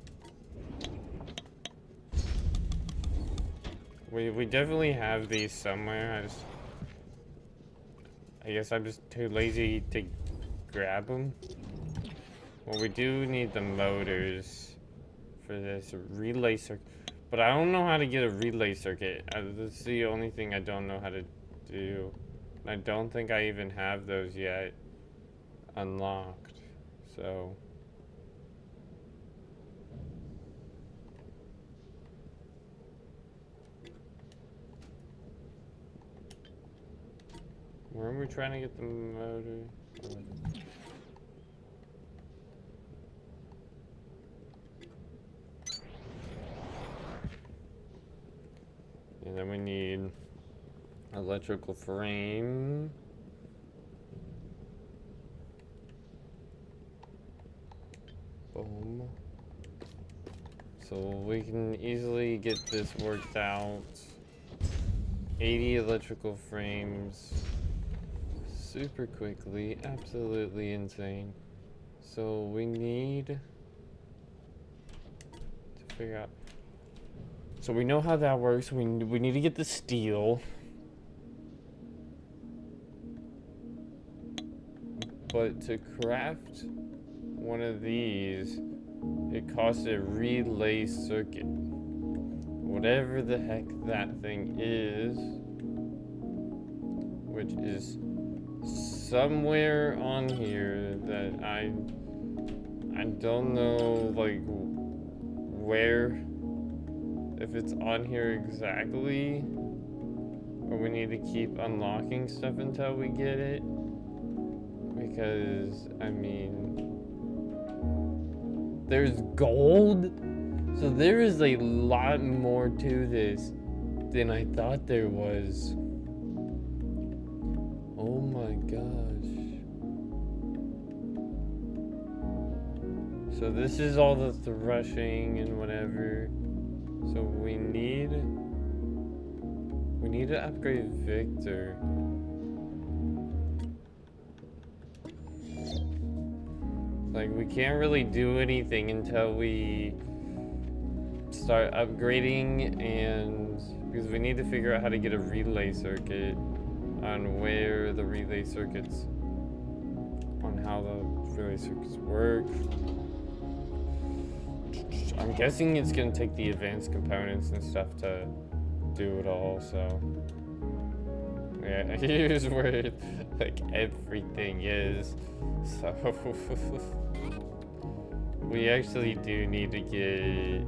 We definitely have these somewhere. I guess I'm just too lazy to grab them. Well, we do need the motors for this relay circuit. But I don't know how to get a relay circuit. That's the only thing I don't know how to do. I don't think I even have those yet unlocked. So... where are we trying to get the motor? And then we need electrical frame. Boom. So we can easily get this worked out. 80 electrical frames. Super quickly. Absolutely insane. So we need to figure out. So we know how that works. We need to get the steel. But to craft one of these, it costs a relay circuit. Whatever the heck that thing is, which is somewhere on here that I don't know, like, where, if it's on here exactly, or we need to keep unlocking stuff until we get it, because, I mean, there's gold, so there is a lot more to this than I thought there was. Oh my gosh. So this is all the threshing and whatever. So we need to upgrade Victor. Like, we can't really do anything until we start upgrading, and because we need to figure out how to get a relay circuit, on where the relay circuits, on how the relay circuits work. I'm guessing it's gonna take the advanced components and stuff to do it all, so yeah, here's where like everything is. So we actually do need to get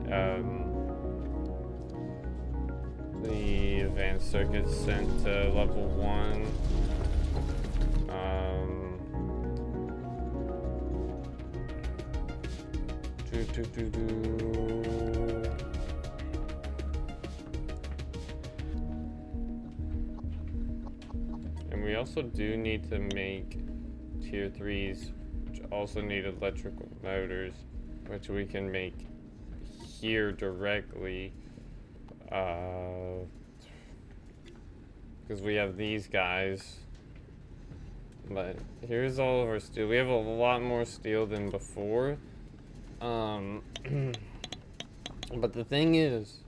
the advanced circuits sent to level 1. And we also do need to make tier 3s, which also need electrical motors, which we can make here directly. Because we have these guys. But here's all of our steel. We have a lot more steel than before. But the thing is,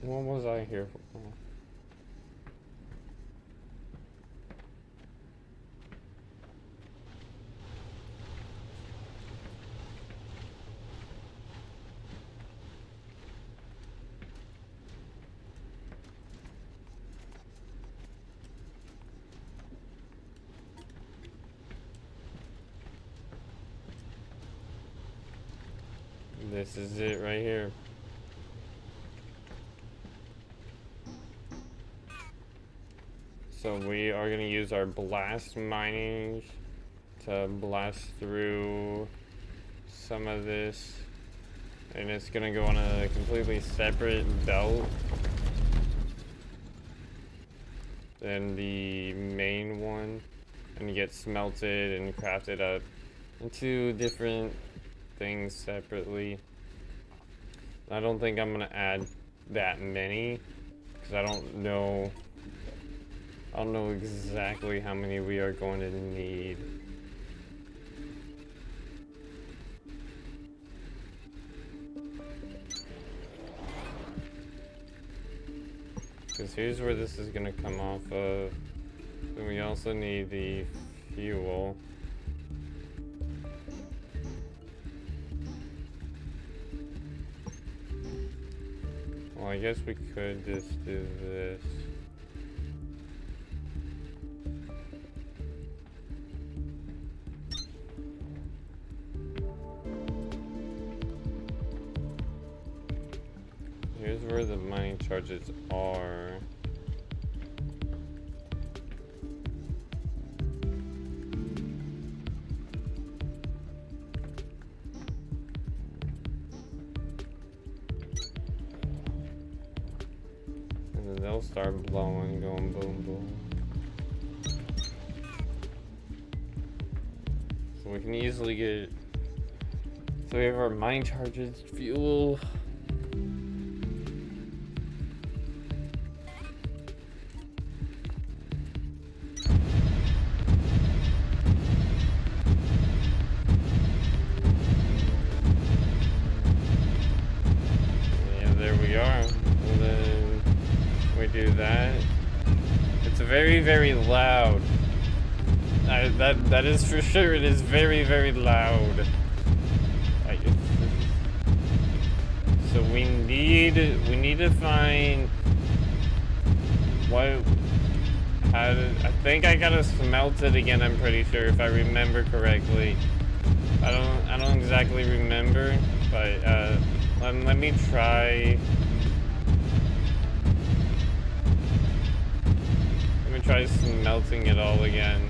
what was I here for? This is it right here. So we are going to use our blast mining to blast through some of this. And it's going to go on a completely separate belt than the main one. And get smelted and crafted up into different things separately. I don't think I'm gonna add that many because I don't know exactly how many we are going to need. Because here's where this is gonna come off of. Then we also need the fuel. I guess we could just do this. Here's where the mining charges are. And then they'll start blowing, going boom, boom. So we can easily get... So we have our mine charges, fuel. Very, very loud. That is for sure. It is very, very loud. So we need to find what. I think I gotta smelt it again. I'm pretty sure, if I remember correctly. I don't exactly remember, but let me try. Try smelting it all again.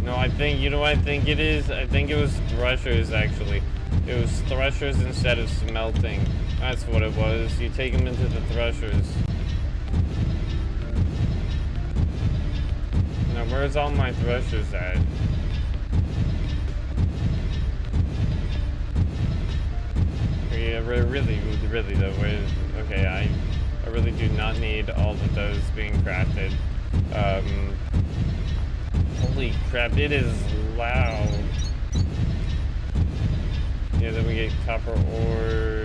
No, I think, you know what I think it is? I think it was threshers, actually. It was threshers instead of smelting. That's what it was. You take them into the threshers. Now, where's all my threshers at? Yeah, really though, okay, I really do not need all of those being crafted. Holy crap, it is loud. Yeah, then we get copper ore.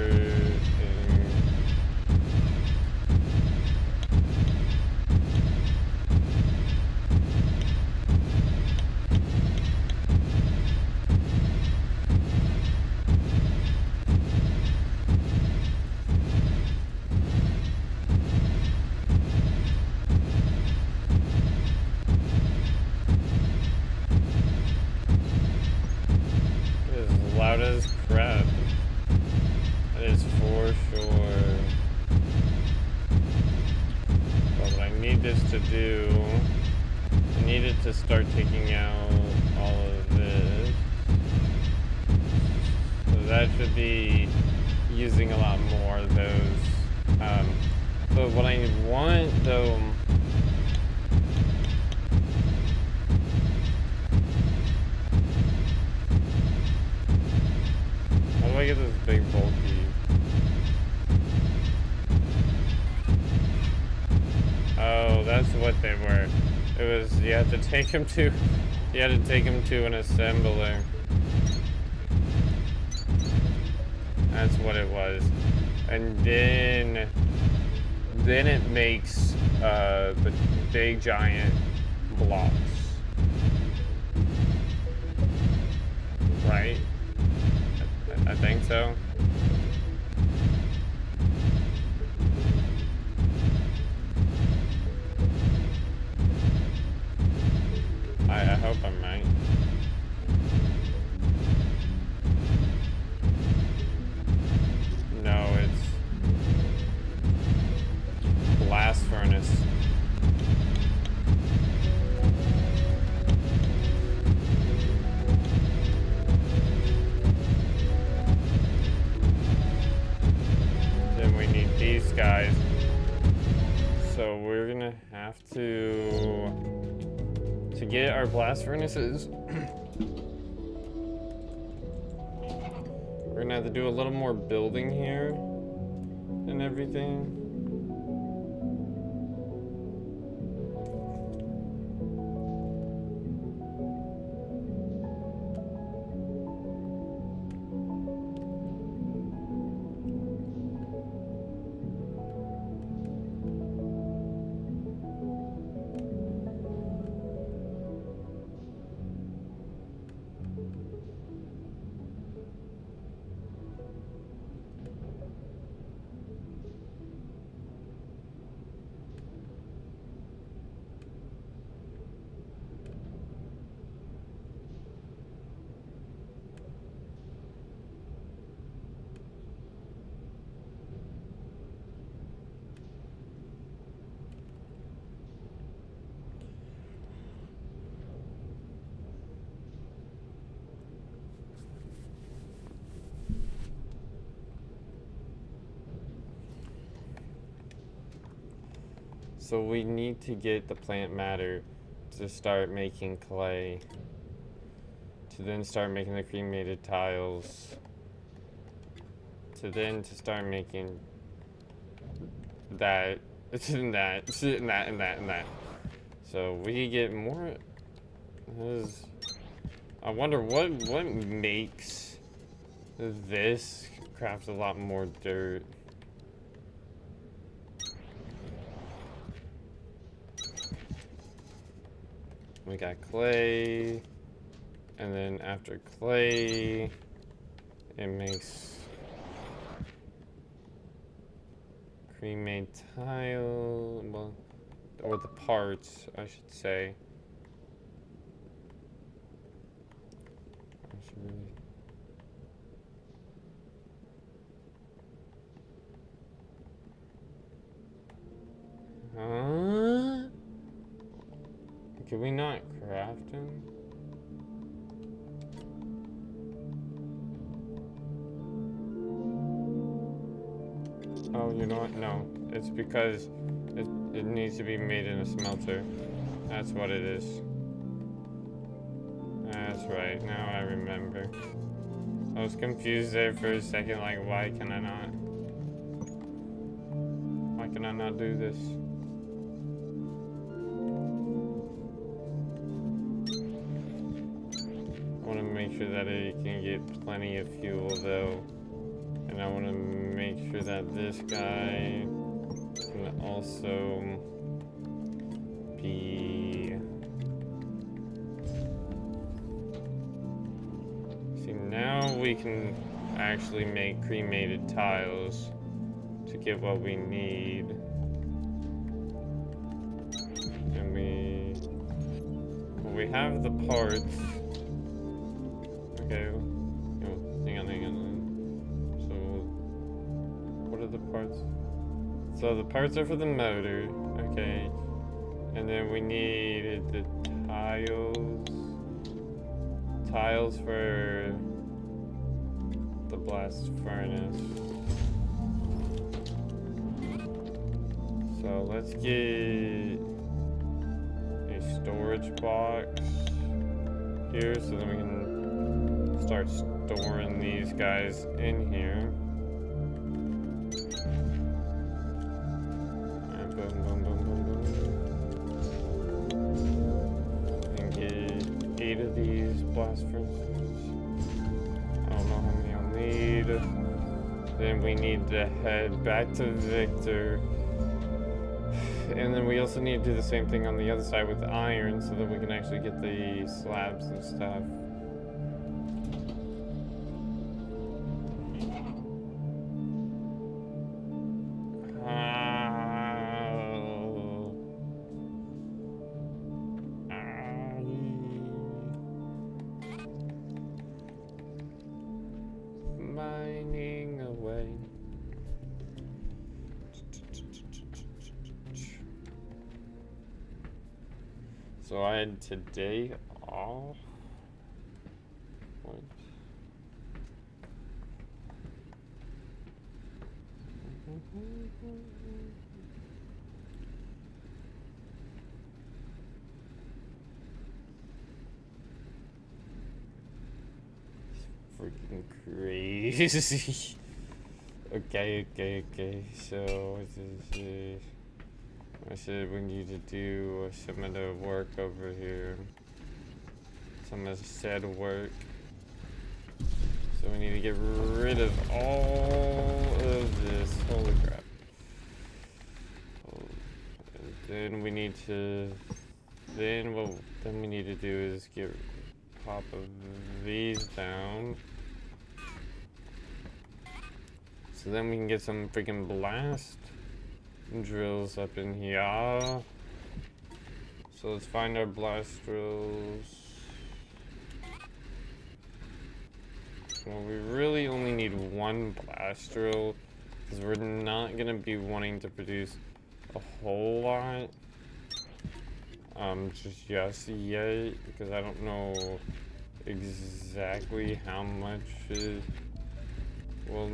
As crap. That is for sure. But what I need this to do, I need it to start taking out all of this. So that should be using a lot more of those. But what I want though, how do I get this big bulky? Oh, that's what they were. It was, you had to take them to an assembler. That's what it was. And then it makes the big giant blocks. Right? I think so. I hope I'm right. No, it's blast furnace. Then we need these guys. So we're gonna have to get our blast furnaces. We're gonna have to do a little more building here and everything. So we need to get the plant matter to start making clay. To then start making the cremated tiles. To then to start making that, and that, and that, and that, and that. So we get more. I wonder what makes this craft a lot more dirt. We got clay, and then after clay, it makes cremate tile, well, or the parts, I should say. I should really... Huh? Can we not craft them? Oh, you know what? No. It's because it needs to be made in a smelter. That's what it is. That's right. Now I remember. I was confused there for a second, like, why can I not? Why can I not do this? I want to make sure that it can get plenty of fuel, though. And I want to make sure that this guy can also be... See, now we can actually make cremated tiles to get what we need. And we have the parts. Okay. Oh, hang on. What are the parts? So the parts are for the motor, okay. And then we need the tiles for the blast furnace. So let's get a storage box here so then we can start storing these guys in here. And get 8 of these blast furnaces. I don't know how many I'll need. Then we need to head back to Victor. And then we also need to do the same thing on the other side with iron so that we can actually get the slabs and stuff. Mining away. So I had today off. What? Freaking crazy. Okay. So I said we need to do some of the work over here. Some of the said work. So we need to get rid of all of this. Holy crap. And then we need to... Then what we need to do is get pop of these down. So then we can get some freaking blast drills up in here. So let's find our blast drills. Well, we really only need one blast drill because we're not gonna be wanting to produce a whole lot just yet because I don't know exactly how much it will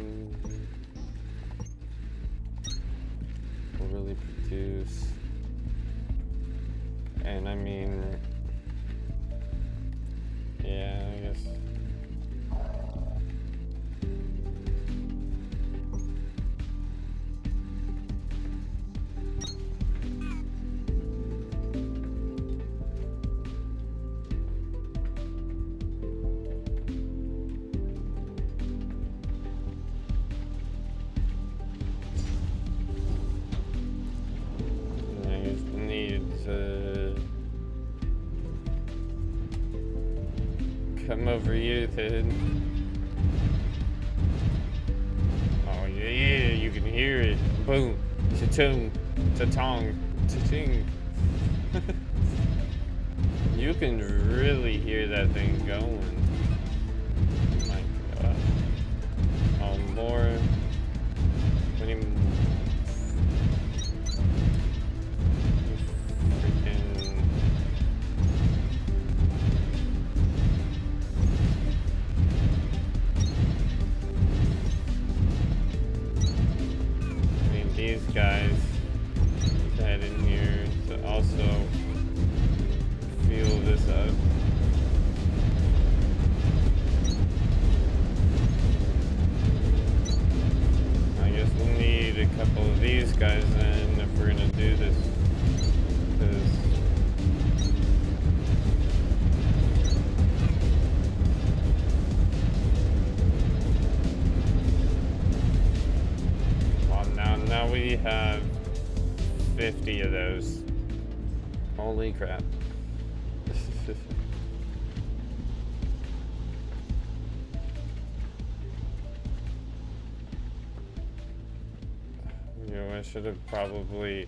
really produce. And I mean, yeah, I guess. Come over here then. Oh yeah, you can hear it. Boom, cha-chung, cha-tong, cha-ching. You can really hear that thing going. My God. Oh, more. What do you mean? These guys head in here to also fuel this up. I guess we'll need a couple of these guys then if we're gonna do this. Now we have 50 of those. Holy crap. You know, I should have probably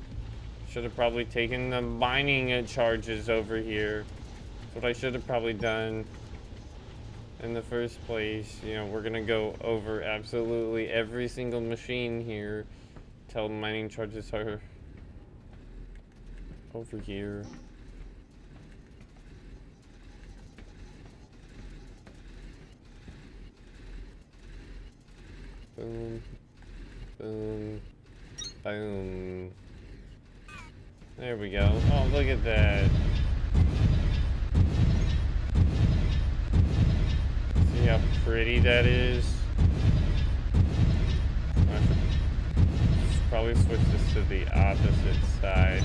taken the mining charges over here. That's what I should have probably done in the first place. You know, we're gonna go over absolutely every single machine here. Tell mining charges are over here. Boom, boom, boom. There we go. Oh, look at that. See how pretty that is? Probably switch this to the opposite side.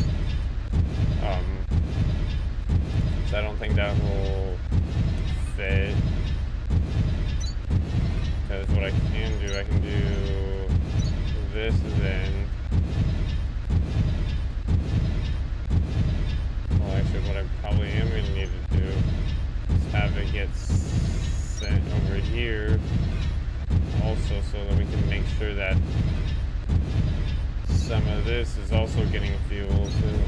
So I don't think that will fit. Because what I can do this then. Well, actually, what I probably am going to need to do is have it get sent over here. Also, so that we can make sure that some of this is also getting fuel too.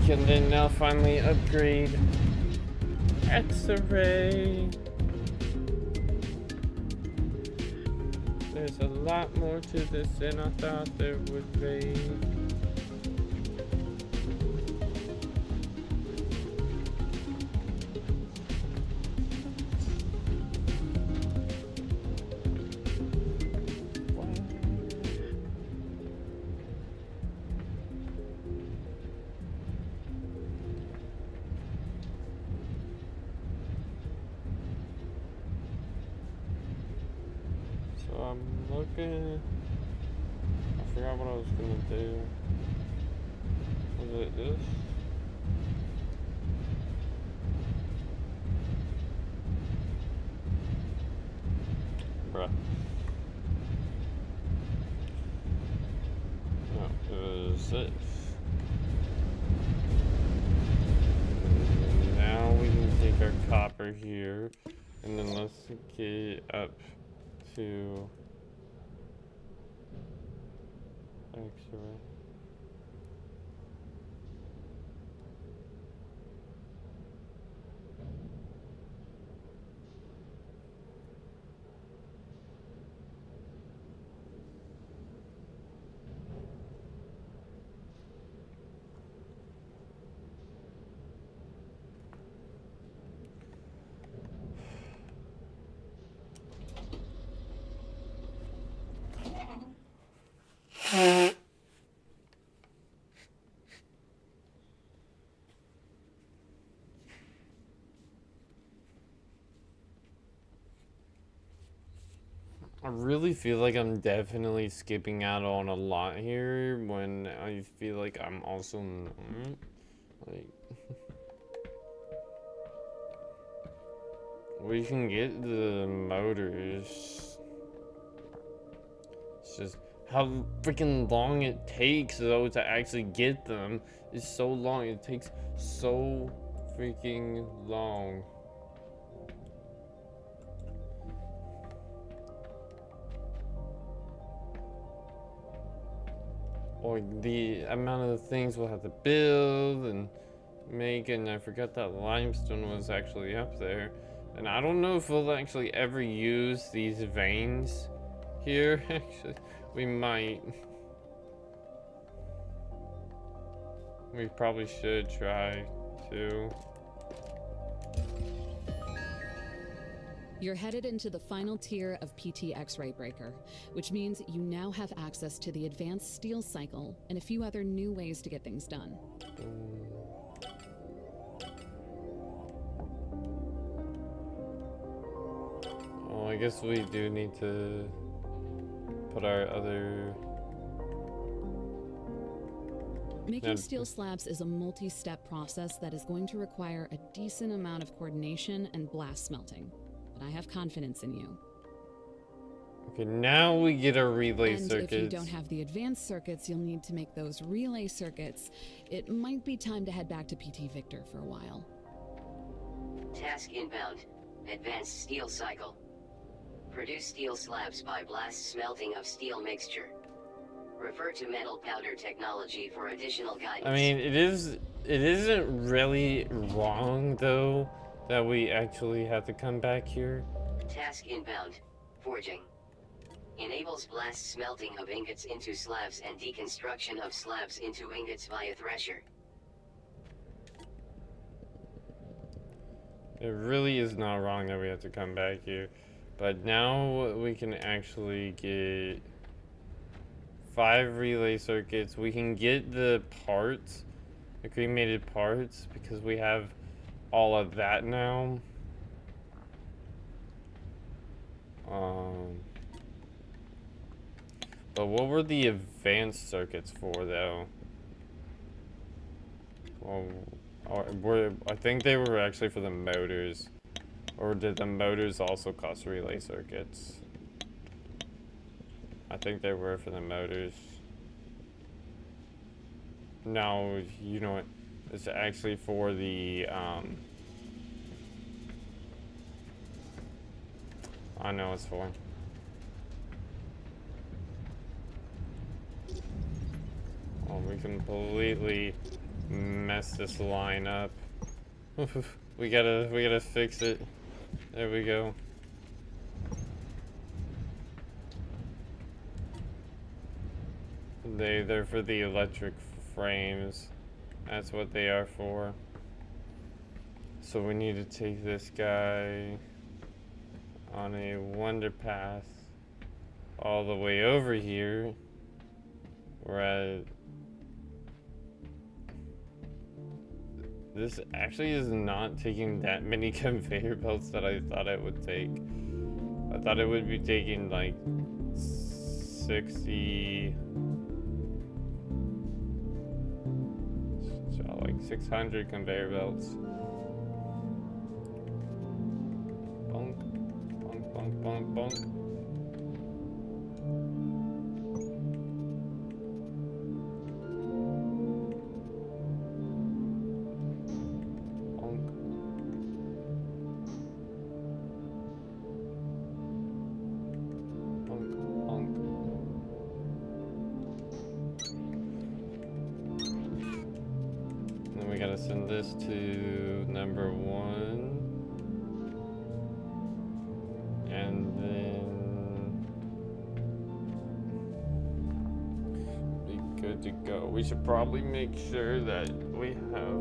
Can then now finally upgrade X-ray. There's a lot more to this than I thought there would be. What? looking. I forgot what I was gonna do. Was it this? Bruh. No, it was this. And now we can take our copper here, and then let's get up to X-ray. I really feel like I'm definitely skipping out on a lot here when I feel like I'm also not. Like, we can get the motors. It's just how freaking long it takes though to actually get them is so long. It takes so freaking long. Or the amount of things we'll have to build and make, and I forgot that limestone was actually up there. And I don't know if we'll actually ever use these veins here. Actually, we might. We probably should try to. You're headed into the final tier of PT X-ray breaker, which means you now have access to the advanced steel cycle and a few other new ways to get things done. Well, I guess we do need to put our other... Making steel slabs is a multi-step process that is going to require a decent amount of coordination and blast smelting. But I have confidence in you. Okay, now we get our relay and circuits. If you don't have the advanced circuits, you'll need to make those relay circuits. It might be time to head back to PT Victor for a while. Task inbound. Advanced steel cycle. Produce steel slabs by blast smelting of steel mixture. Refer to metal powder technology for additional guidance. I mean, it isn't really wrong though that we actually have to come back here. Task inbound. Forging. Enables blast smelting of ingots into slabs and deconstruction of slabs into ingots via thresher. It really is not wrong that we have to come back here. But now we can actually get 5 relay circuits. We can get the parts, the cremated parts, because we have all of that now. But what were the advanced circuits for though? Well, I think they were actually for the motors. Or did the motors also cost relay circuits? I think they were for the motors. No, you know what? It's actually for the, I know it's for. Oh, we completely messed this line up. we gotta fix it. There we go. They're for the electric frames. That's what they are for. So we need to take this guy on a wonder path all the way over here. We're at... This actually is not taking that many conveyor belts that I thought it would take. I thought it would be taking like 60. So like 600 conveyor belts. Bonk, bonk, bonk, bonk, bonk. Send this to number 1, and then be good to go. We should probably make sure that we have.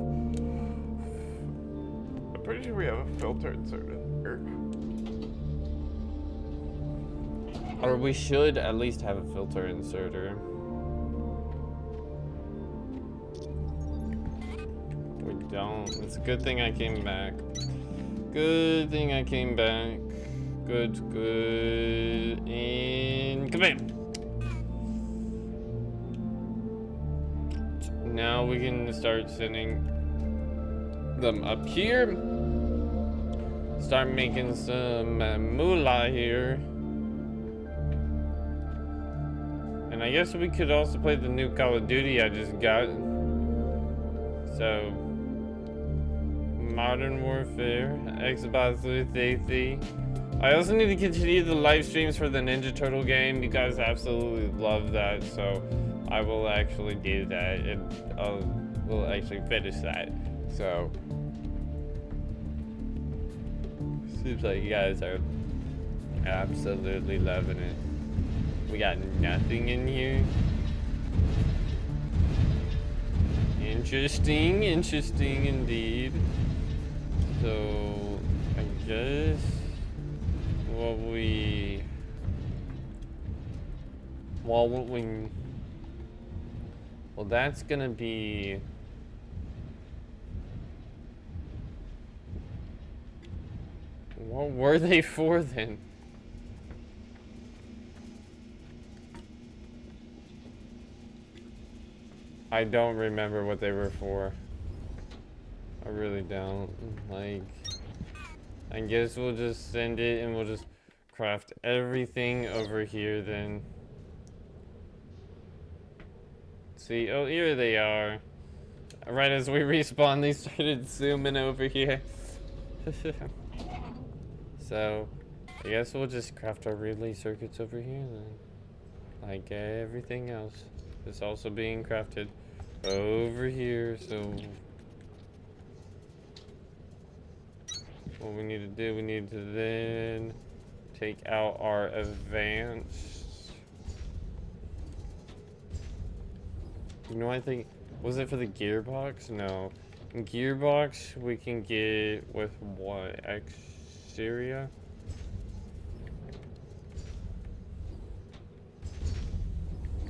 I'm pretty sure we have a filter inserted here, or we should at least have a filter inserter. Don't. It's a good thing I came back. Good thing I came back. Good. And kabam! Now we can start sending them up here. Start making some moolah here. And I guess we could also play the new Call of Duty I just got. So. Modern Warfare, Xbox 360. I also need to continue the live streams for the Ninja Turtle game. You guys absolutely love that, so I will actually do that, and we'll actually finish that. So seems like you guys are absolutely loving it. We got nothing in here. Interesting indeed. So, I guess well, that's gonna be, what were they for then? I don't remember what they were for. I really don't. Like, I guess we'll just send it and we'll just craft everything over here then. See, oh, here they are. Right as we respawn, they started zooming over here. So, I guess we'll just craft our relay circuits over here then. Like everything else. It's also being crafted over here, so what we need to do, we need to then take out our advanced. You know, I think, was it for the gearbox? No. Gearbox we can get with what? Exterior?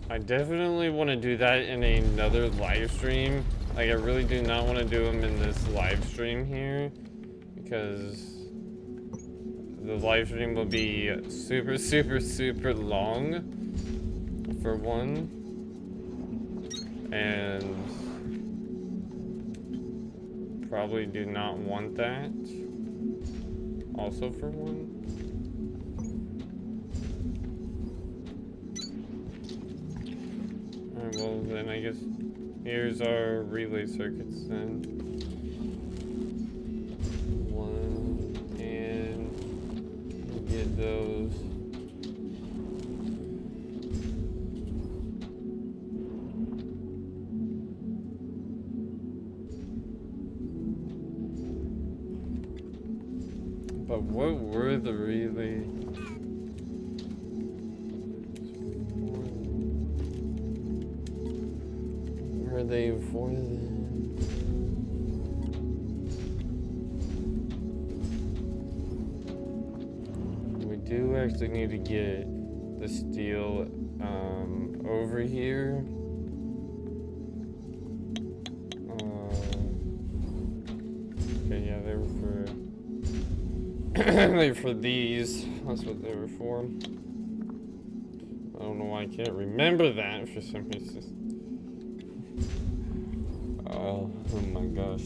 I definitely want to do that in another live stream. Like, I really do not want to do them in this live stream here, because the live stream will be super long, for one, and probably do not want that, also for one. Alright, well then I guess here's our relay circuits then. One, and we'll get those. But what were the relay? Were they for them? We do actually need to get the steel over here. Okay, yeah, they were for they were for these. That's what they were for. I don't know why I I can't remember that for some reason. Oh my gosh.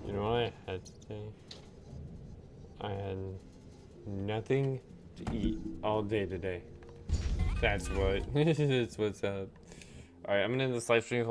You know what I had today? I had nothing to eat all day today. That's what. That's what's up. Alright, I'm gonna end this live stream.